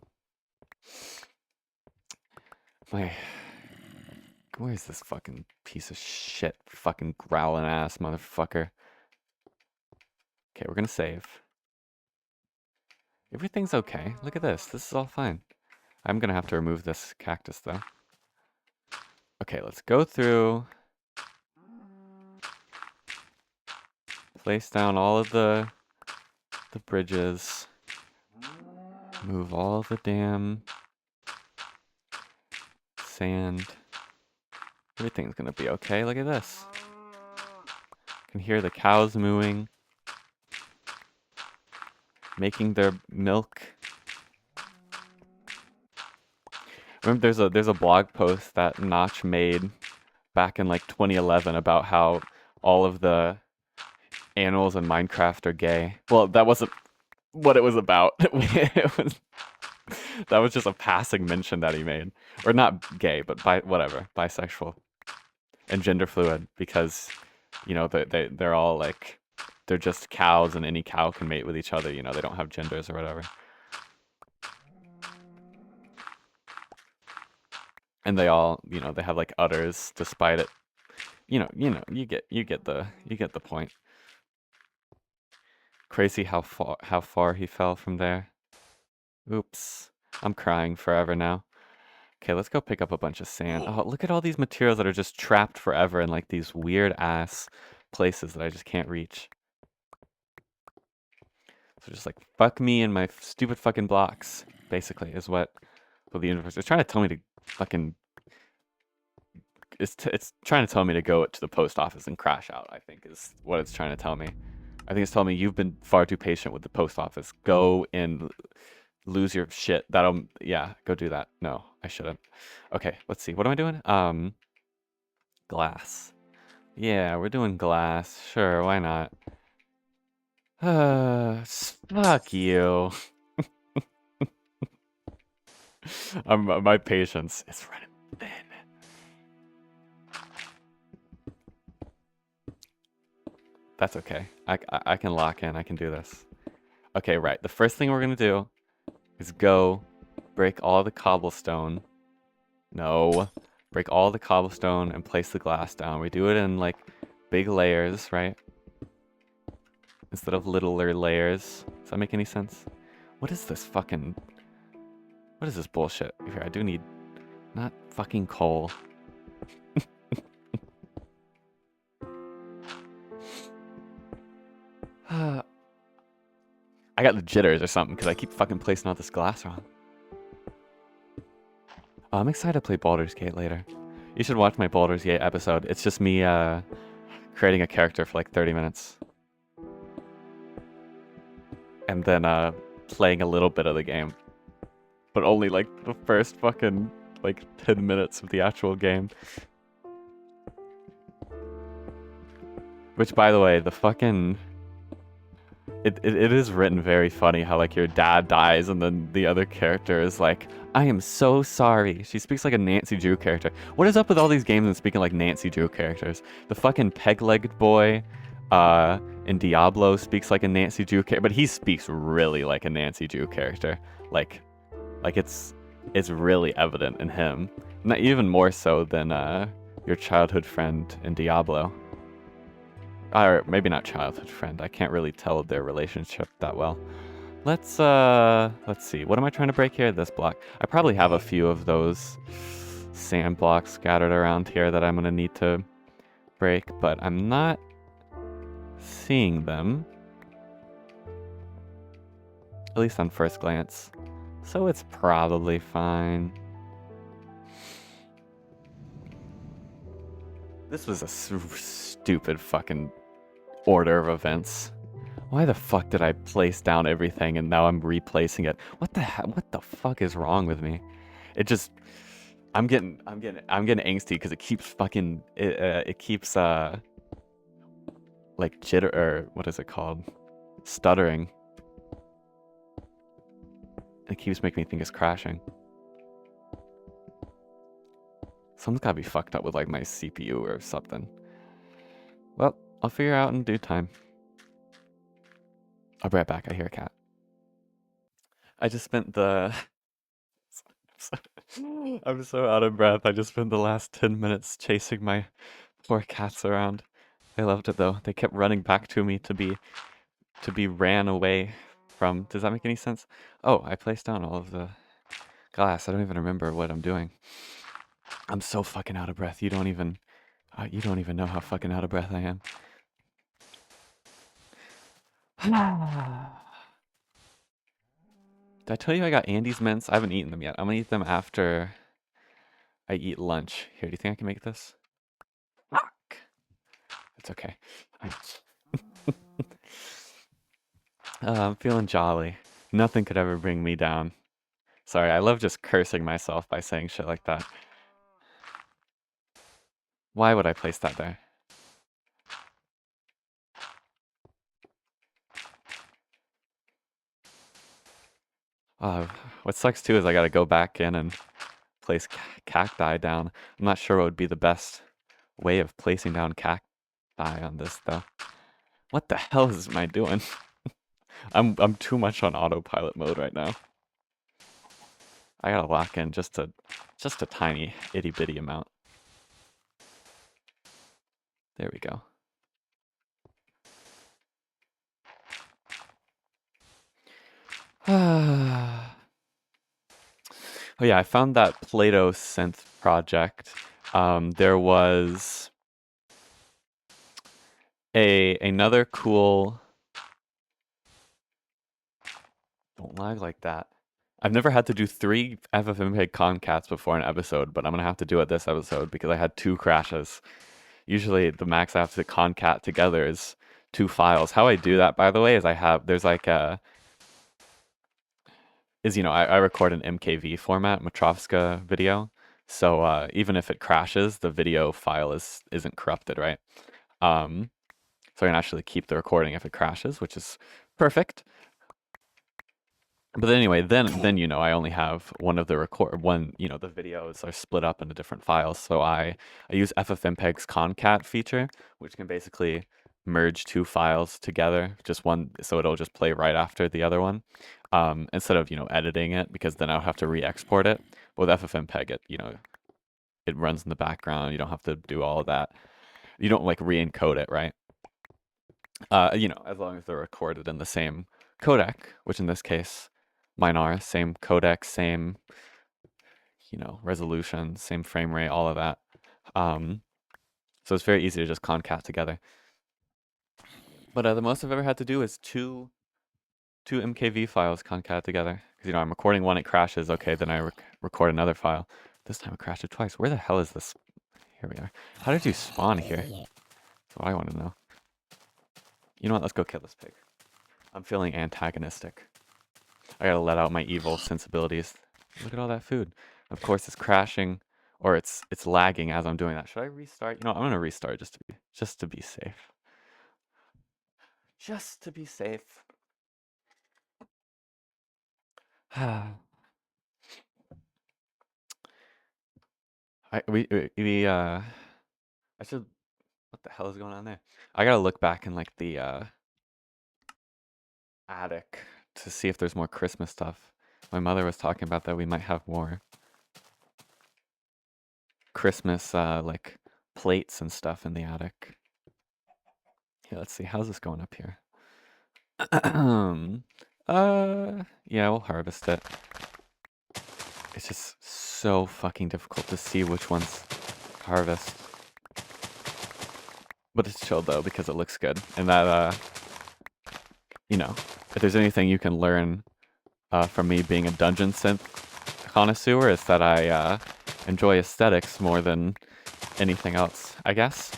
Where's this fucking piece of shit, fucking growling ass motherfucker? Okay, we're gonna save. Everything's okay. Look at this. This is all fine. I'm gonna have to remove this cactus though. Okay, let's go through. Place down all of the bridges. Move all the damn sand. Everything's gonna be okay. Look at this. You can hear the cows mooing, making their milk. Remember, there's a blog post that Notch made back in like 2011 about how all of the animals in Minecraft are gay. Well, that wasn't what it was about. That was just a passing mention that he made, or not gay, but whatever, bisexual and gender fluid, because you know they're all like, they're just cows, and any cow can mate with each other. You know, they don't have genders or whatever. And they all, you know, they have like udders, despite it. You get the point. Crazy how far he fell from there. Oops, I'm crying forever now. Okay, let's go pick up a bunch of sand. Oh, look at all these materials that are just trapped forever in like these weird ass places that I just can't reach. So just like, fuck me and my stupid fucking blocks, basically, is what the universe is trying to tell me to fucking... It's trying to tell me to go to the post office and crash out, I think, is what it's trying to tell me. I think it's telling me you've been far too patient with the post office. Go and lose your shit. Yeah, go do that. No, I shouldn't. Okay, let's see. What am I doing? Glass. Yeah, we're doing glass. Sure, why not? Fuck you. My patience is running thin. That's okay. I can lock in. I can do this. Okay, right. The first thing we're gonna do is go break all the cobblestone. No. Break all the cobblestone and place the glass down. We do it in like big layers, right? Instead of littler layers. Does that make any sense? What is this fucking... What is this bullshit? Here, I do need... Not fucking coal. I got the jitters or something because I keep fucking placing all this glass wrong. Oh, I'm excited to play Baldur's Gate later. You should watch my Baldur's Gate episode. It's just me creating a character for like 30 minutes. And then playing a little bit of the game. But only like the first fucking like 10 minutes of the actual game. Which, by the way, the fucking... It is written very funny how like your dad dies and then the other character is like, I am so sorry. She speaks like a Nancy Drew character. What is up with all these games and speaking like Nancy Drew characters? The fucking peg-legged boy, In Diablo speaks like a Nancy Drew character, but he speaks really like a Nancy Drew character. Like it's really evident in him. Not even more so than your childhood friend in Diablo. Or maybe not childhood friend. I can't really tell their relationship that well. Let's see. What am I trying to break here? This block. I probably have a few of those sand blocks scattered around here that I'm gonna need to break, but I'm not seeing them. At least on first glance. So it's probably fine. This was a stupid fucking order of events. Why the fuck did I place down everything and now I'm replacing it? What the fuck is wrong with me? It just I'm getting angsty because it keeps fucking it keeps like jitter, or what is it called? Stuttering. It keeps making me think it's crashing. Something's gotta be fucked up with like my CPU or something. Well, I'll figure out in due time. I'll be right back. I hear a cat. I just spent the I'm so out of breath. I just spent the last 10 minutes chasing my poor cats around. They loved it though. They kept running back to me to be ran away from. Does that make any sense? Oh, I placed down all of the glass. I don't even remember what I'm doing. I'm so fucking out of breath. You don't even know how fucking out of breath I am. Did I tell you I got Andes mints? I haven't eaten them yet. I'm gonna eat them after I eat lunch. Here, do you think I can make this? Fuck. It's okay. I'm feeling jolly. Nothing could ever bring me down. Sorry, I love just cursing myself by saying shit like that. Why would I place that there? What sucks too is I gotta go back in and place cacti down. I'm not sure what would be the best way of placing down cacti on this though. What the hell is my doing? I'm too much on autopilot mode right now. I gotta lock in just a tiny itty bitty amount. There we go. Oh yeah, I found that Play-Doh synth project. There was another cool. Don't lag like that. I've never had to do 3 FFmpeg concats before an episode, but I'm gonna have to do it this episode because I had 2 crashes. Usually the max I have to concat together is 2 files. How I do that, by the way, is there's like a I record an MKV format, Metrovska video. So even if it crashes, the video file isn't corrupted, right? So I can actually keep the recording if it crashes, which is perfect. But anyway, then I only have one of the the videos are split up into different files. So I use FFmpeg's concat feature, which can basically merge 2 files together, just one, so it'll just play right after the other one, instead of editing it, because then I'll have to re-export it. But with FFmpeg, it runs in the background. You don't have to do all of that. You don't like re-encode it, right? As long as they're recorded in the same codec, which in this case mine are, same codec, same resolution, same frame rate, all of that. So it's very easy to just concat together. But the most I've ever had to do is two MKV files concat together, because I'm recording one, it crashes. Okay, then I record another file. This time it crashed it twice. Where the hell is this? Here we are. How did you spawn here? That's what I want to know. You know what? Let's go kill this pig. I'm feeling antagonistic. I gotta let out my evil sensibilities. Look at all that food. Of course, it's crashing, or it's lagging as I'm doing that. Should I restart? I'm gonna restart just to be safe. Just to be safe. I should. What the hell is going on there? I gotta look back in like the attic to see if there's more Christmas stuff. My mother was talking about that we might have more Christmas like plates and stuff in the attic. Yeah, let's see. How's this going up here? Yeah, we'll harvest it. It's just so fucking difficult to see which ones harvest. But it's chill though because it looks good. And that you know, if there's anything you can learn from me being a dungeon synth connoisseur, is that I enjoy aesthetics more than anything else, I guess.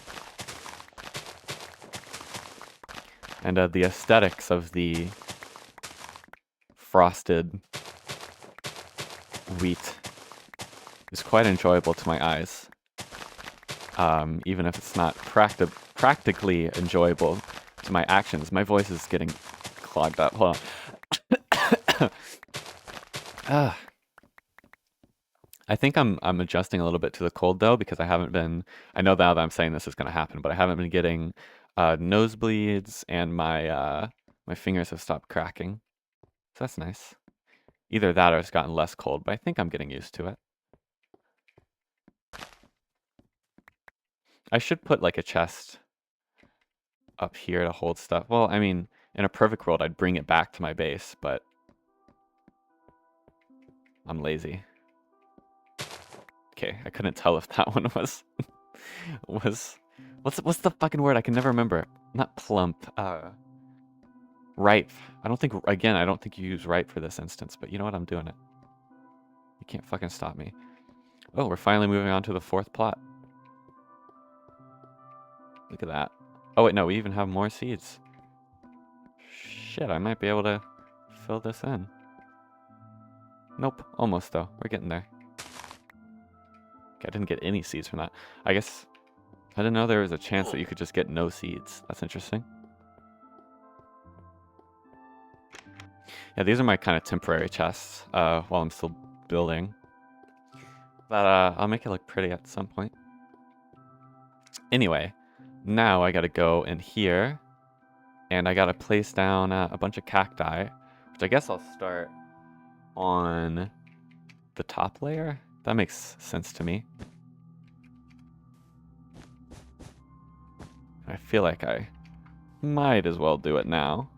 And the aesthetics of the frosted wheat is quite enjoyable to my eyes. Even if it's not practically enjoyable to my actions. My voice is getting clogged up. Hold on. I think I'm adjusting a little bit to the cold though, because I haven't been. I know now that I'm saying this is going to happen, but I haven't been getting nosebleeds, and my fingers have stopped cracking. So that's nice. Either that or it's gotten less cold, but I think I'm getting used to it. I should put like a chest up here to hold stuff. Well, I mean, in a perfect world, I'd bring it back to my base, but I'm lazy. Okay, I couldn't tell if that one was what's the fucking word? I can never remember. Not plump. Ripe. I don't think you use ripe for this instance, but you know what? I'm doing it. You can't fucking stop me. Oh, we're finally moving on to the 4th plot. Look at that. Oh wait, no, we even have more seeds. Shit, I might be able to fill this in. Nope, almost though. We're getting there. Okay, I didn't get any seeds from that. I guess I didn't know there was a chance that you could just get no seeds. That's interesting. Yeah, these are my kind of temporary chests while I'm still building. But I'll make it look pretty at some point. Anyway, now I gotta go in here and I gotta place down a bunch of cacti, which I guess I'll start on the top layer. That makes sense to me. I feel like I might as well do it now.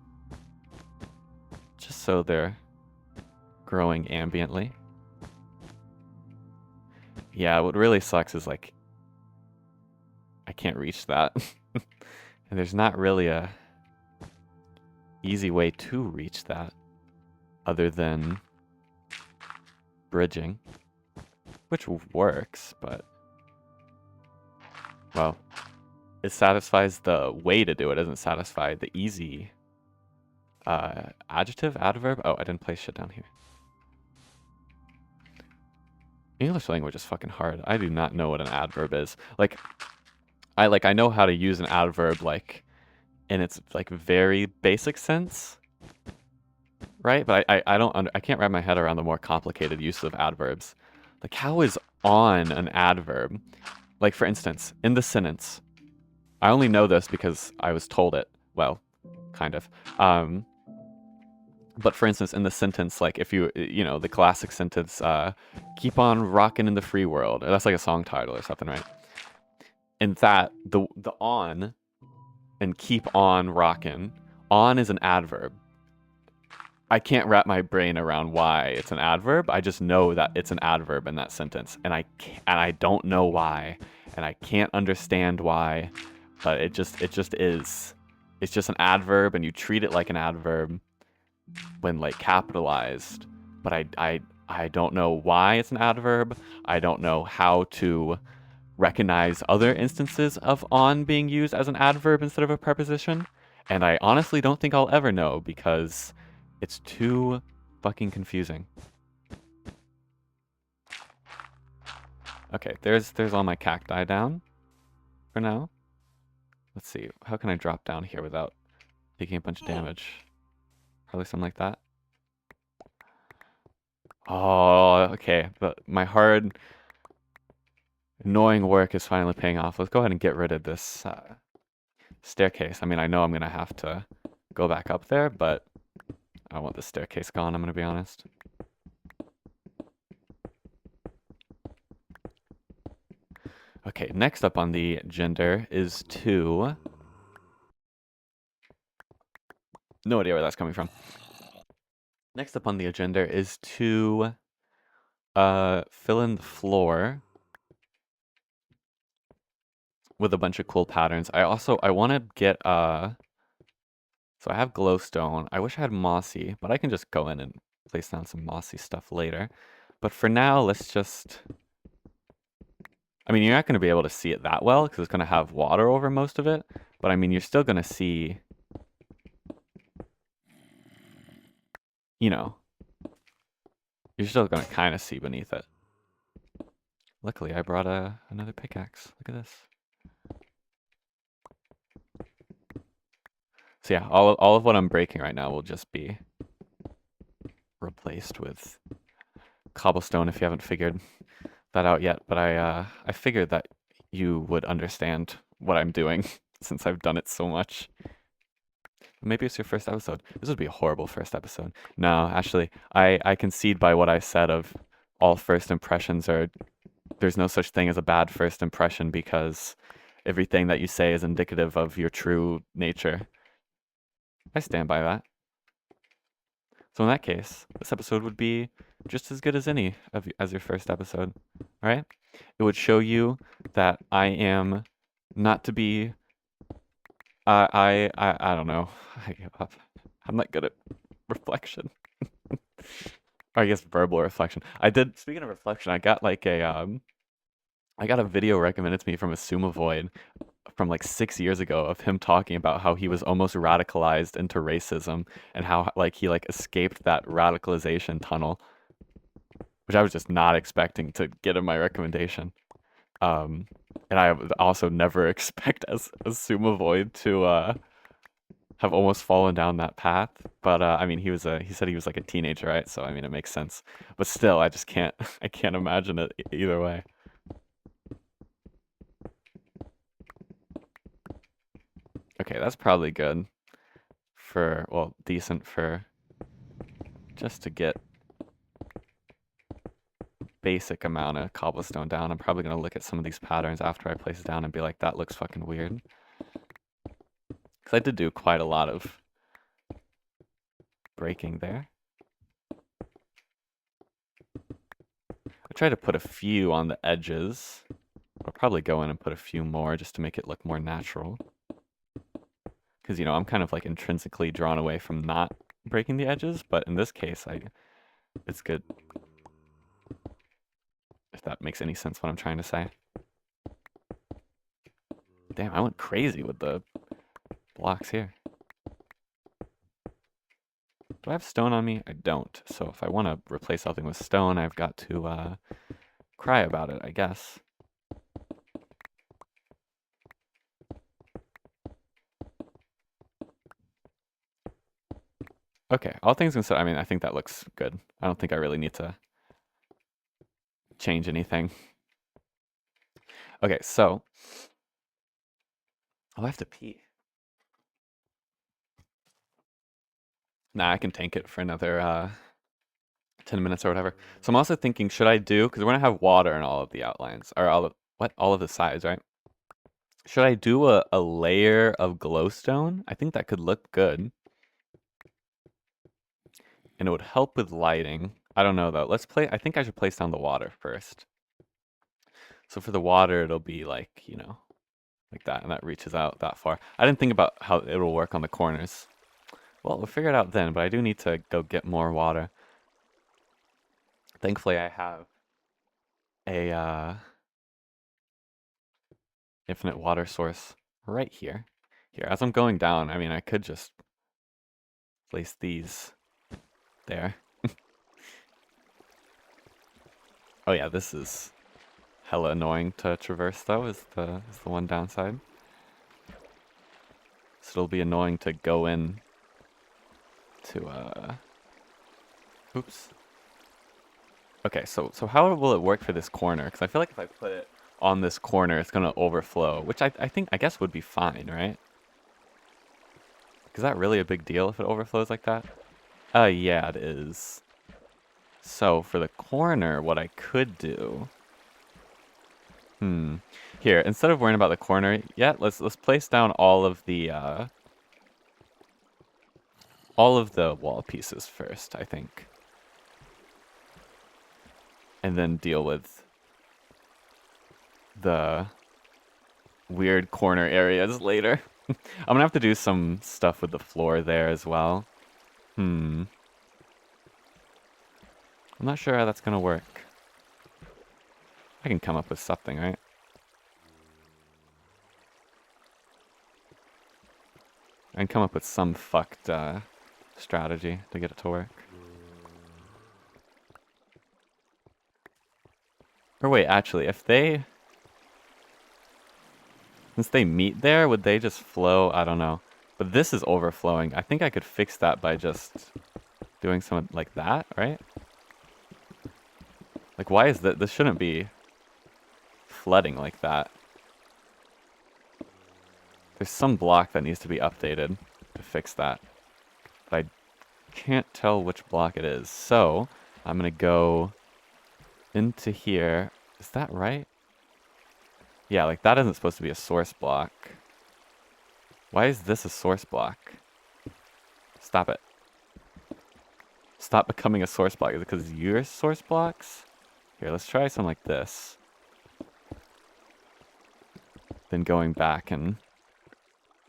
Just so they're growing ambiently. Yeah, what really sucks is like I can't reach that. And there's not really a easy way to reach that other than bridging, which works, but well, it satisfies the way to do it. It doesn't satisfy the easy adjective, adverb. Oh, I didn't place shit down here. English language is fucking hard. I do not know what an adverb is. I know how to use an adverb like in its like very basic sense, right? But I can't wrap my head around the more complicated use of adverbs. Like, how is on an adverb? Like, for instance, in the sentence, I only know this because I was told it. Well, kind of. But for instance, in the sentence, like if you know, the classic sentence, keep on rocking in the free world. Or that's like a song title or something, right? In that, the on and keep on rocking, on is an adverb. I can't wrap my brain around why it's an adverb. I just know that it's an adverb in that sentence, and I don't know why, and I can't understand why, but it just is. It's just an adverb, and you treat it like an adverb when like capitalized. But I don't know why it's an adverb. I don't know how to recognize other instances of on being used as an adverb instead of a preposition, and I honestly don't think I'll ever know because it's too fucking confusing. Okay, there's all my cacti down for now. Let's see, how can I drop down here without taking a bunch of damage? Probably something like that. Oh, okay, but my hard Annoying work is finally paying off. Let's go ahead and get rid of this staircase. I mean, I know I'm going to have to go back up there, but I want the staircase gone, I'm going to be honest. Okay, next up on the agenda is to... No idea where that's coming from. Next up on the agenda is to fill in the floor with a bunch of cool patterns. I want to get so I have glowstone. I wish I had mossy, but I can just go in and place down some mossy stuff later. But for now, let's just... I mean, you're not going to be able to see it that well because it's going to have water over most of it. But I mean, you're still going to see, you know, you're still going to kind of see beneath it. Luckily, I brought another pickaxe. Look at this. So yeah, all of what I'm breaking right now will just be replaced with cobblestone if you haven't figured that out yet. But I figured that you would understand what I'm doing since I've done it so much. Maybe it's your first episode. This would be a horrible first episode. No, actually, I concede by what I said of all first impressions are... There's no such thing as a bad first impression because everything that you say is indicative of your true nature. I stand by that. So in that case, this episode would be just as good as any as your first episode, right? It would show you that I am not to be... I don't know. I give up. I'm not good at reflection. Or I guess verbal reflection. Speaking of reflection, I got like I got a video recommended to me from a Sumavoid from like 6 years ago of him talking about how he was almost radicalized into racism and how like he like escaped that radicalization tunnel, which I was just not expecting to get in my recommendation. And I would also never expect as a Sumavoid to have almost fallen down that path. But I mean, he said he was like a teenager, right? So I mean, it makes sense. But still, I just can't I can't imagine it either way. Okay, that's probably good for, well, decent for just to get basic amount of cobblestone down. I'm probably going to look at some of these patterns after I place it down and be like, that looks fucking weird. Because I did do quite a lot of breaking there. I tried to put a few on the edges. I'll probably go in and put a few more just to make it look more natural. Because, you know, I'm kind of like intrinsically drawn away from not breaking the edges, but in this case, it's good. If that makes any sense what I'm trying to say. Damn, I went crazy with the blocks here. Do I have stone on me? I don't. So if I want to replace something with stone, I've got to cry about it, I guess. Okay, all things considered, I mean, I think that looks good. I don't think I really need to change anything. Okay, so... Oh, I have to pee. Nah, I can tank it for another 10 minutes or whatever. So I'm also thinking, should I do... Because we're going to have water in all of the outlines. Or all of... What? All of the sides, right? Should I do a layer of glowstone? I think that could look good. And it would help with lighting. I don't know, though. I think I should place down the water first. So for the water, it'll be like, you know, like that. And that reaches out that far. I didn't think about how it'll work on the corners. Well, we'll figure it out then, but I do need to go get more water. Thankfully, I have a infinite water source right here. Here, as I'm going down, I mean, I could just place these there. Oh yeah, this is hella annoying to traverse though, is the one downside. So it'll be annoying to go in to oops. Okay, so how will it work for this corner? Because I feel like if I put it on this corner, it's gonna overflow, which I guess would be fine, right? Is that really a big deal if it overflows like that? Yeah, it is. So for the corner, what I could do... Here, instead of worrying about the corner, let's place down all of the wall pieces first, I think. And then deal with the weird corner areas later. I'm gonna have to do some stuff with the floor there as well. I'm not sure how that's gonna work. I can come up with something, right? I can come up with some fucked strategy to get it to work. Or wait, actually, if they... Since they meet there, would they just flow? I don't know. But this is overflowing. I think I could fix that by just doing something like that, right? Like, why is that? This shouldn't be flooding like that. There's some block that needs to be updated to fix that. But I can't tell which block it is. So, I'm going to go into here. Is that right? Yeah, like that isn't supposed to be a source block. Why is this a source block? Stop it. Stop becoming a source block. Is it because you're source blocks? Here, let's try something like this. Then going back and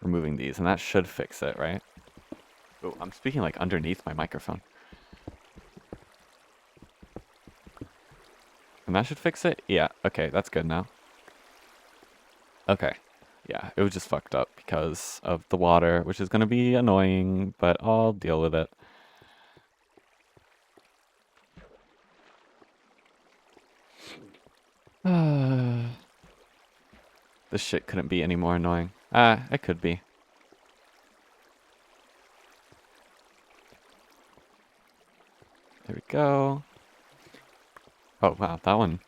removing these, and that should fix it, right? Oh, I'm speaking like underneath my microphone. And that should fix it? Yeah, okay, that's good now. Okay. Yeah, it was just fucked up because of the water, which is going to be annoying, but I'll deal with it. This shit couldn't be any more annoying. It could be. There we go. Oh, wow, that one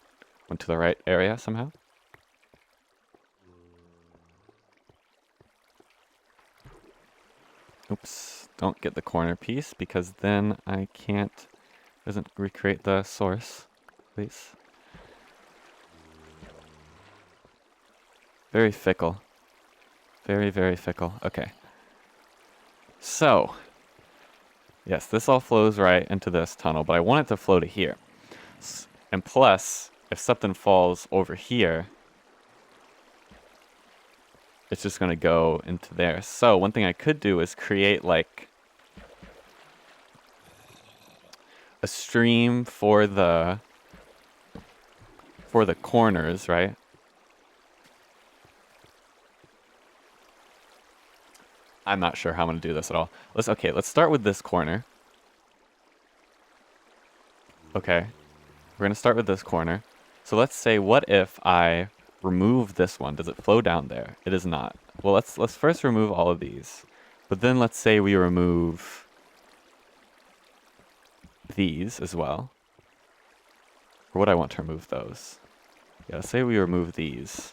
went to the right area somehow. Oops, don't get the corner piece because then I can't, doesn't recreate the source, please. Very fickle. Very, very fickle. Okay. So, yes, this all flows right into this tunnel, but I want it to flow to here. And plus, if something falls over here, it's just going to go into there. So one thing I could do is create like a stream for the corners, right? I'm not sure how I'm going to do this at all. Let's start with this corner. Okay. We're going to start with this corner. So let's say, what if I remove this one? Does it flow down there? It is not. Well, let's first remove all of these. But then let's say we remove these as well. Or would I want to remove those? Yeah, let's say we remove these.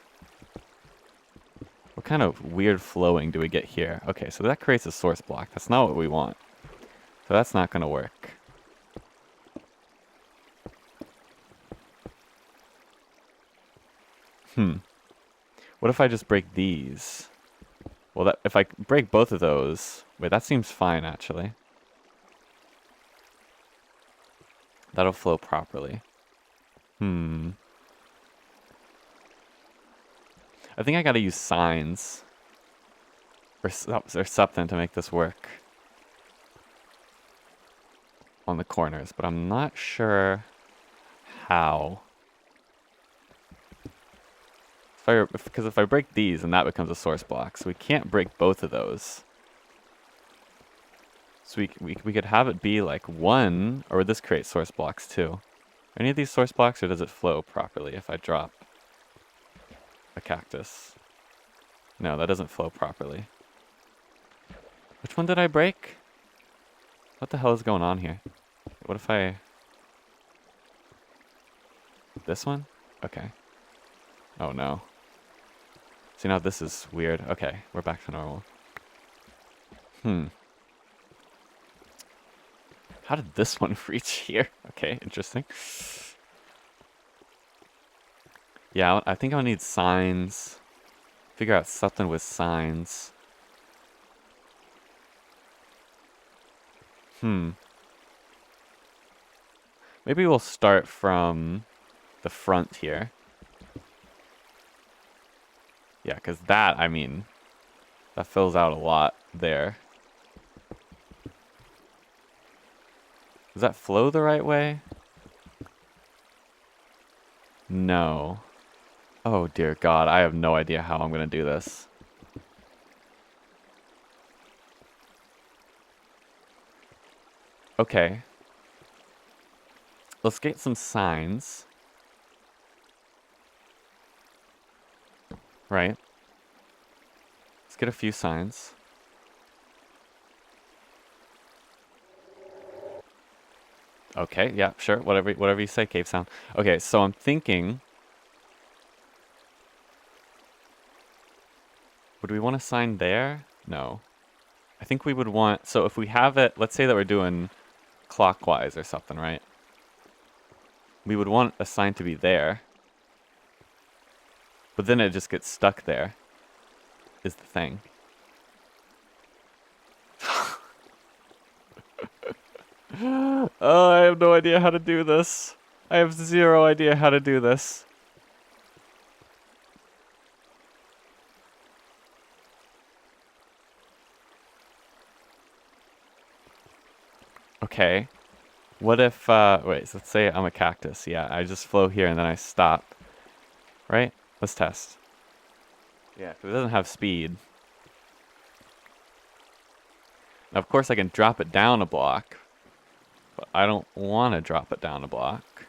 What kind of weird flowing do we get here? Okay, so that creates a source block. That's not what we want. So that's not going to work. What if I just break these? Well, if I break both of those... Wait, that seems fine, actually. That'll flow properly. I think I gotta use signs. Or something to make this work. On the corners, but I'm not sure how. Because if I break these, then that becomes a source block. So we can't break both of those. So we could have it be like one, or would this create source blocks too? Any of these source blocks, or does it flow properly if I drop a cactus? No, that doesn't flow properly. Which one did I break? What the hell is going on here? What if I... This one? Okay. Oh no. See, now this is weird. Okay, we're back to normal. How did this one reach here? Okay, interesting. Yeah, I think I'll need signs. Figure out something with signs. Maybe we'll start from the front here. Yeah, because that, I mean, that fills out a lot there. Does that flow the right way? No. Oh dear God, I have no idea how I'm gonna do this. Okay. Let's get some signs. Right. Let's get a few signs. Okay, yeah, sure. Whatever you say, Cave Sound. Okay, so I'm thinking, would we want a sign there? No. I think we would want, so if we have it, let's say that we're doing clockwise or something, right? We would want a sign to be there. But then it just gets stuck there, is the thing. Oh, I have no idea how to do this. I have zero idea how to do this. Okay. What if, wait, so let's say I'm a cactus. Yeah, I just flow here and then I stop. Right? Let's test. Yeah, because it doesn't have speed. Now, of course, I can drop it down a block. But I don't want to drop it down a block.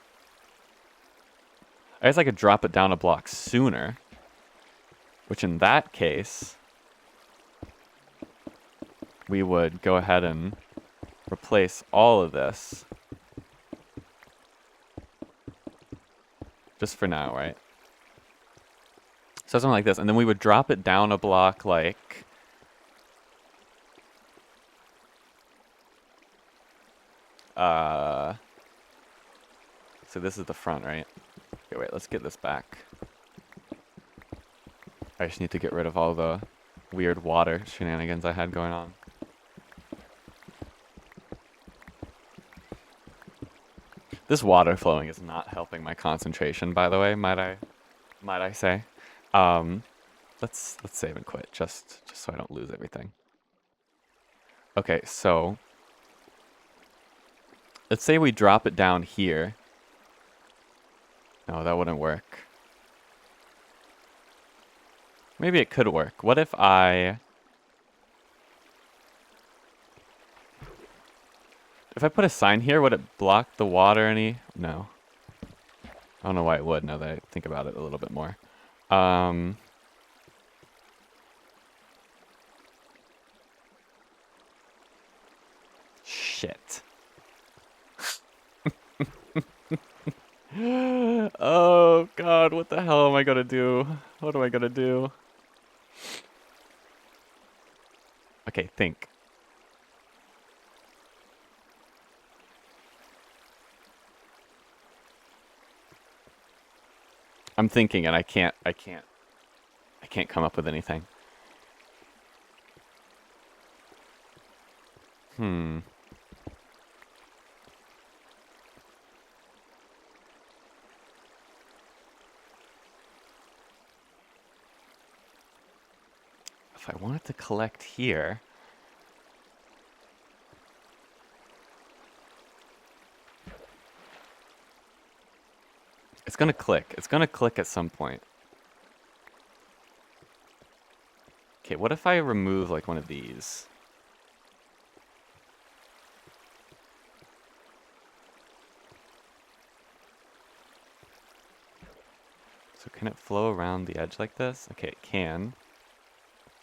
I guess I could drop it down a block sooner. Which in that case, we would go ahead and replace all of this. Just for now, right? So something like this. And then we would drop it down a block like... So this is the front, right? Okay, wait, let's get this back. I just need to get rid of all the weird water shenanigans I had going on. This water flowing is not helping my concentration, by the way, might I say. Let's save and quit, just so I don't lose everything. Okay, so let's say we drop it down here. No, that wouldn't work. Maybe it could work. What if I put a sign here, would it block the water any? No. I don't know why it would now that I think about it a little bit more. Shit. Oh God, what the hell am I gonna do? What am I gonna do? Okay, think. I'm thinking and I can't come up with anything. If I wanted to collect here, it's gonna click. It's gonna click at some point. Okay, what if I remove like one of these? So can it flow around the edge like this? Okay, it can.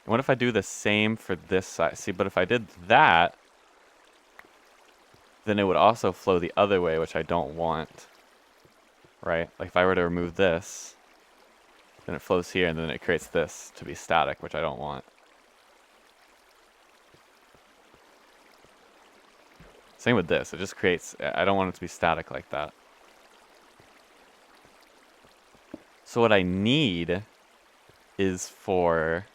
And what if I do the same for this side? See, but if I did that, then it would also flow the other way, which I don't want. Right? Like if I were to remove this. Then it flows here, and then it creates this to be static, which I don't want. Same with this. It just creates... I don't want it to be static like that. So what I need is for...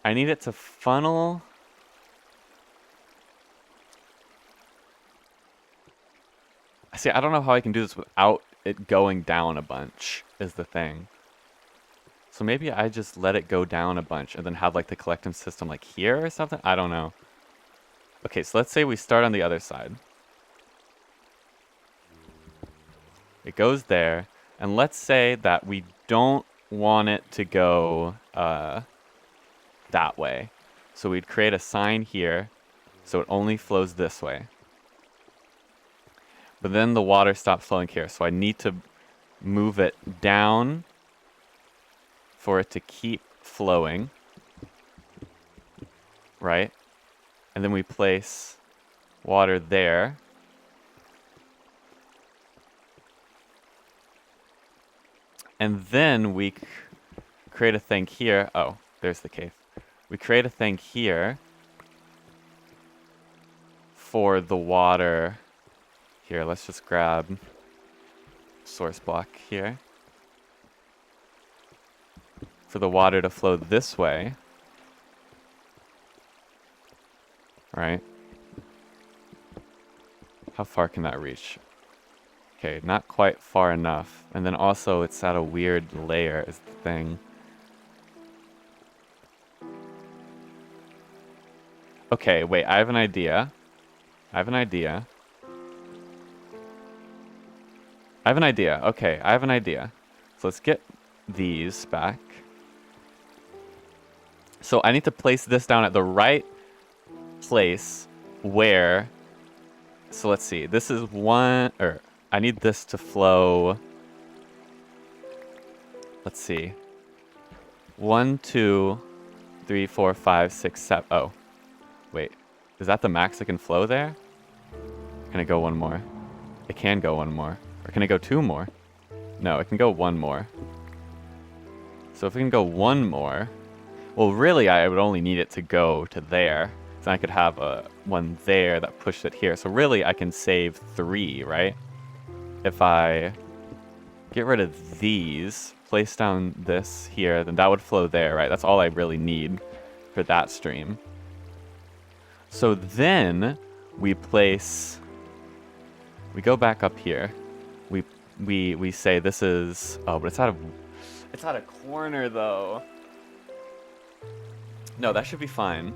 I need it to funnel... See, I don't know how I can do this without it going down a bunch, is the thing. So maybe I just let it go down a bunch and then have like the collective system like here or something? I don't know. Okay, so let's say we start on the other side. It goes there, and let's say that we don't want it to go that way. So we'd create a sign here, so it only flows this way. But then the water stops flowing here, so I need to move it down for it to keep flowing, right? And then we place water there. And then we create a thing here. Oh, there's the cave. We create a thing here for the water. Here, let's just grab source block here. For the water to flow this way. Right? How far can that reach? Okay, not quite far enough. And then also it's at a weird layer is the thing. Okay, wait, I have an idea. Okay, I have an idea. So let's get these back. So I need to place this down at the right place where... So let's see. This is one... Or I need this to flow... Let's see. 1, 2, 3, 4, 5, 6, 7... Oh. Wait. Is that the max it can flow there? Can it go one more? It can go one more. Or can it go 2 more? No, it can go 1 more. So if it can go 1 more... Well, really, I would only need it to go to there. So I could have one there that pushed it here. So really, I can save 3, right? If I get rid of these, place down this here, then that would flow there, right? That's all I really need for that stream. So then we place... We go back up here. We say this is... Oh, but it's out of corner, though. No, that should be fine.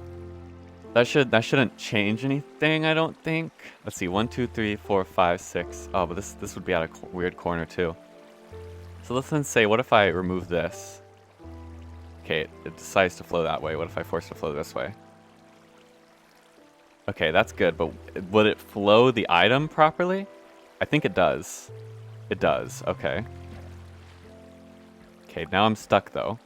That shouldn't change anything, I don't think. Let's see, 1, 2, 3, 4, 5, 6. Oh, but this would be at a weird corner too. So let's then say, what if I remove this? Okay, it decides to flow that way. What if I force it to flow this way? Okay, that's good, but would it flow the item properly? I think it does. It does, okay. Okay, now I'm stuck though.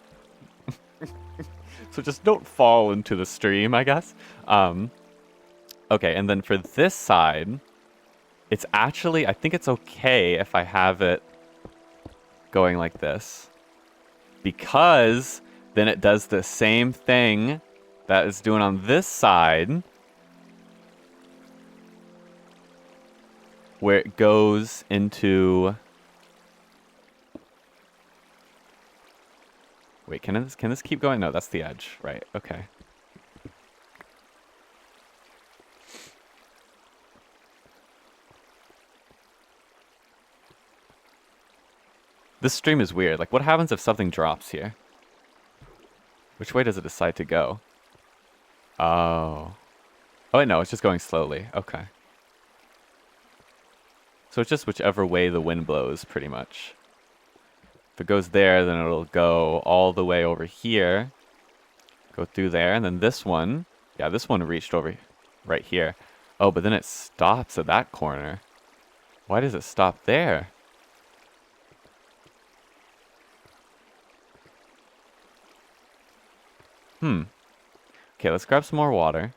So just don't fall into the stream, I guess. Okay, and then for this side, it's actually, I think it's okay if I have it going like this. Because then it does the same thing that it's doing on this side. Where it goes into... Wait, can this keep going? No, that's the edge. Right, okay. This stream is weird. Like, what happens if something drops here? Which way does it decide to go? Oh. Oh, wait, no, it's just going slowly. Okay. So it's just whichever way the wind blows, pretty much. If it goes there, then it'll go all the way over here. Go through there, and then this one... Yeah, this one reached over right here. Oh, but then it stops at that corner. Why does it stop there? Okay, let's grab some more water.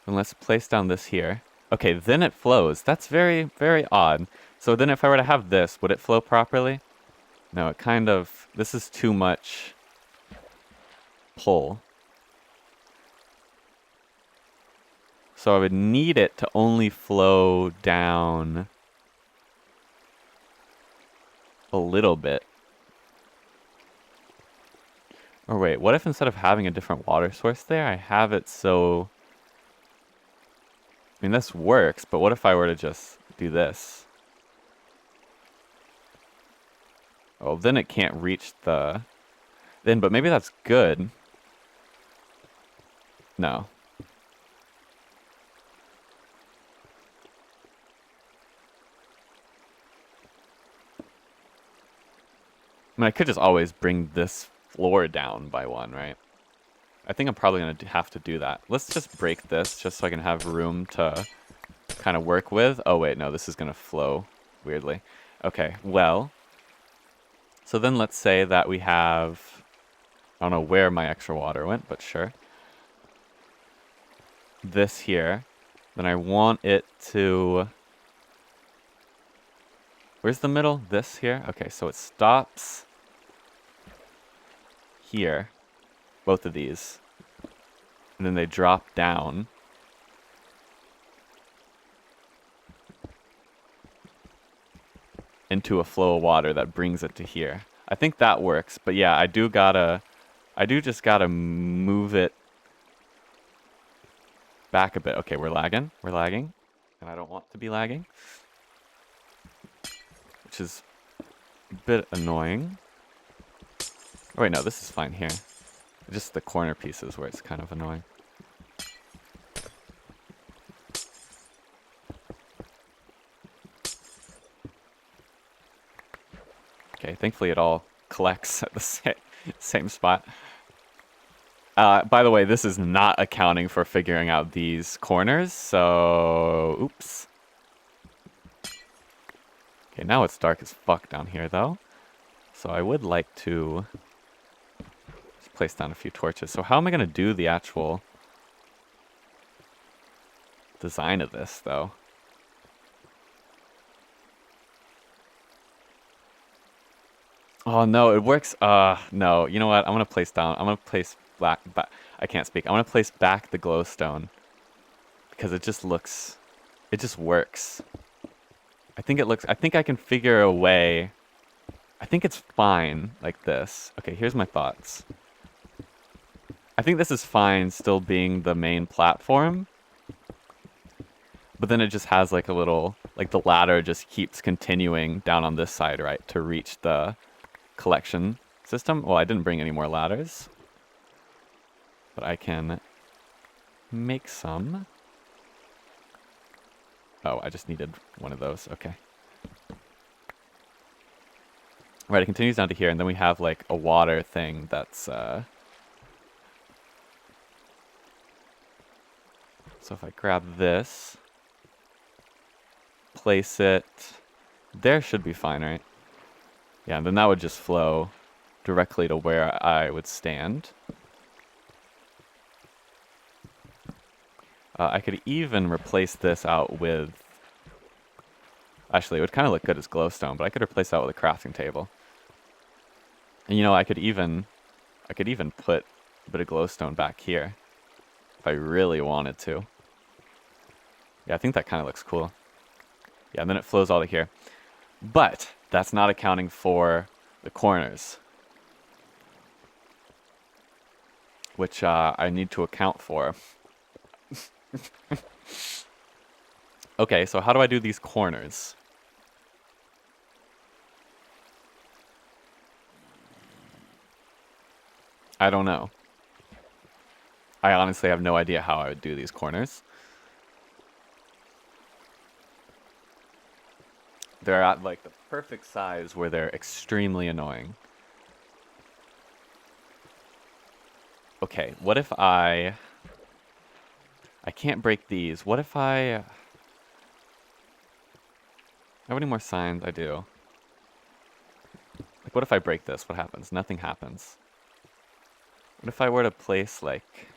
And let's place down this here. Okay, then it flows. That's very, very odd. So then if I were to have this, would it flow properly? No, it kind of... This is too much pull. So I would need it to only flow down a little bit. Or wait, what if instead of having a different water source there, I have it so... I mean, this works, but what if I were to just do this? Oh, then it can't reach the... Then, but maybe that's good. No. I mean, I could just always bring this floor down by one, right? I think I'm probably going to have to do that. Let's just break this just so I can have room to kind of work with. Oh, wait, no, this is going to flow weirdly. Okay, well... So then let's say that we have... I don't know where my extra water went, but sure. This here. Then I want it to... Where's the middle? This here? Okay, so it stops here. Both of these. And then they drop down. Into a flow of water that brings it to here. I think that works, but yeah, I do just gotta move it back a bit. Okay, we're lagging, and I don't want to be lagging, which is a bit annoying. Oh wait, no, this is fine here. Just the corner pieces where it's kind of annoying. Okay, thankfully it all collects at the same spot. By the way, this is not accounting for figuring out these corners, so... Oops. Okay, now it's dark as fuck down here, though. So I would like to just place down a few torches. So how am I going to do the actual design of this, though? Oh, no, it works. No, you know what? I'm going to place back, I can't speak. I'm going to place back the glowstone because it just works. I think I can figure a way. I think it's fine like this. Okay, here's my thoughts. I think this is fine still being the main platform. But then it just has like a little, like the ladder just keeps continuing down on this side, right, to reach the collection system. Well, I didn't bring any more ladders. But I can make some. Oh, I just needed one of those. Okay. Right, it continues down to here, and then we have like a water thing that's... So if I grab this, place it... There should be fine, right? Yeah, and then that would just flow directly to where I would stand. I could even replace this out with... Actually, it would kind of look good as glowstone, but I could replace that with a crafting table. And you know, I could even put a bit of glowstone back here if I really wanted to. Yeah, I think that kind of looks cool. Yeah, and then it flows all to here. But that's not accounting for the corners, which I need to account for. Okay, so how do I do these corners? I don't know. I honestly have no idea how I would do these corners. They're at like the perfect size where they're extremely annoying. Okay, what if I can't break these. What if I have any more signs? I do. Like, what if I break this? What happens? Nothing happens. What if I were to place, like...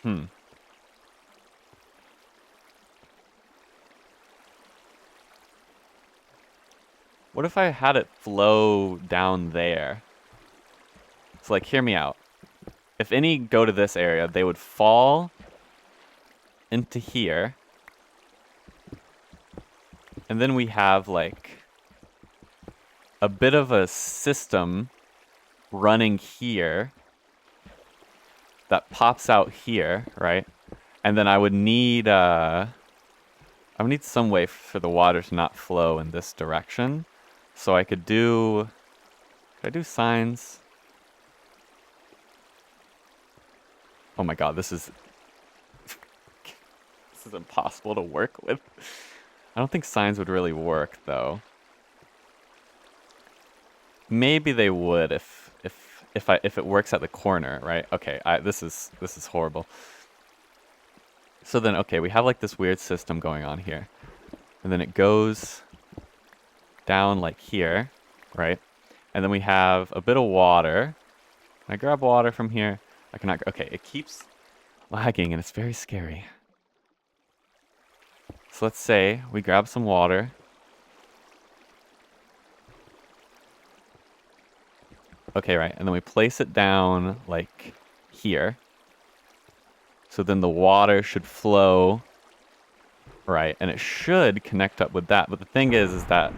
Hmm. What if I had it flow down there? So, like, hear me out. If any go to this area, they would fall into here. And then we have, like, a bit of a system running here that pops out here, right? And then I would need some way for the water to not flow in this direction. So I could do... Could I do signs? Oh my god, this is... this is impossible to work with. I don't think signs would really work, though. Maybe they would if it works at the corner, right? Okay, this is horrible. So then, okay, we have like this weird system going on here. And then it goes down like here, right? And then we have a bit of water. Can I grab water from here? I cannot. Okay, it keeps lagging and it's very scary. So let's say we grab some water. Okay, right. And then we place it down like here. So then the water should flow, right? And it should connect up with that. But the thing is that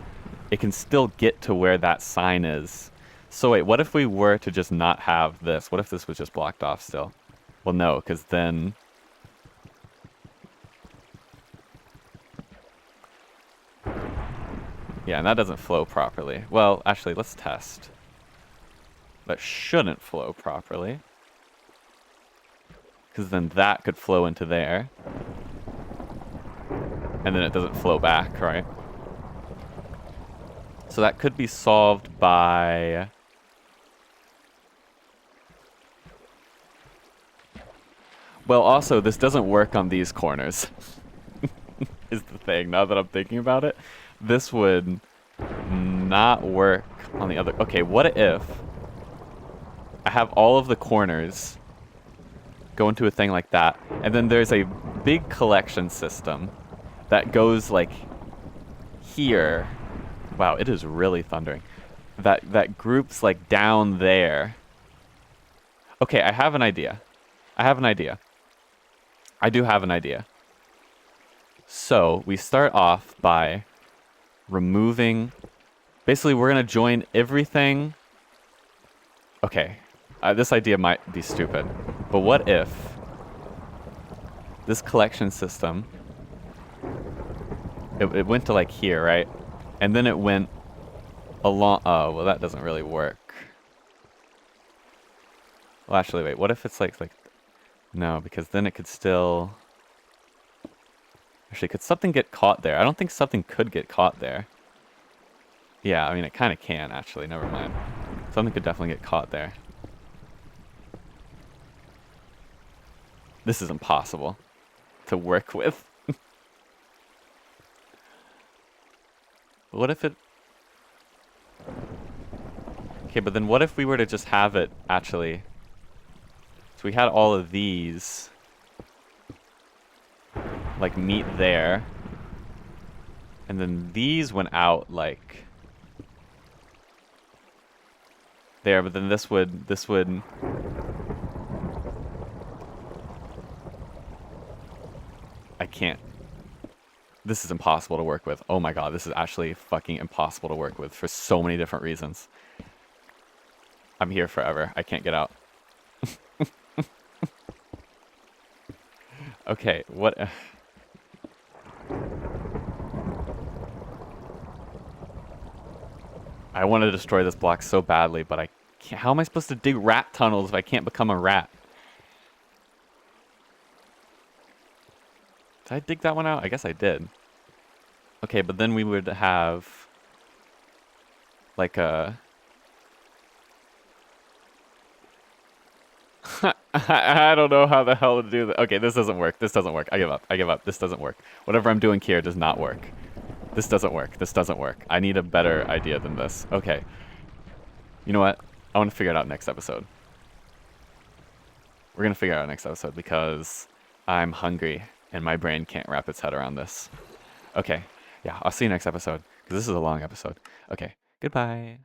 it can still get to where that sign is. So wait, what if we were to just not have this? What if this was just blocked off still? Well, no, because then... yeah, and that doesn't flow properly. Well, actually, let's test. That shouldn't flow properly. Because then that could flow into there. And then it doesn't flow back, right? So that could be solved by... well, also, this doesn't work on these corners. Is the thing, now that I'm thinking about it. This would not work on the other... okay, what if I have all of the corners go into a thing like that, and then there's a big collection system that goes like here. Wow, it is really thundering. That groups like down there. Okay, I have an idea. I do have an idea. So we start off by removing... basically, we're going to join everything... okay, this idea might be stupid, but what if this collection system... it went to like here, right? And then it went along... oh, well, that doesn't really work. Well, actually, wait, what if it's like... no, because then it could still... actually, could something get caught there? I don't think something could get caught there. Yeah, I mean, it kind of can, actually. Never mind. Something could definitely get caught there. This is impossible to work with. What if it... okay, but then what if we were to just have it, actually... so we had all of these... like, meet there. And then these went out, like... there, but then this would... I can't. This is impossible to work with. Oh my god, this is actually fucking impossible to work with for so many different reasons. I'm here forever. I can't get out. Okay, what... I want to destroy this block so badly, but I can't... how am I supposed to dig rat tunnels if I can't become a rat? Did I dig that one out? I guess I did. Okay, but then we would have... like a... I don't know how the hell to do that. Okay, this doesn't work. This doesn't work. I give up. I give up. This doesn't work. Whatever I'm doing here does not work. This doesn't work. This doesn't work. I need a better idea than this. Okay. You know what? I want to figure it out next episode. We're gonna figure out next episode because I'm hungry and my brain can't wrap its head around this. Okay, yeah, I'll see you next episode because this is a long episode. Okay, goodbye.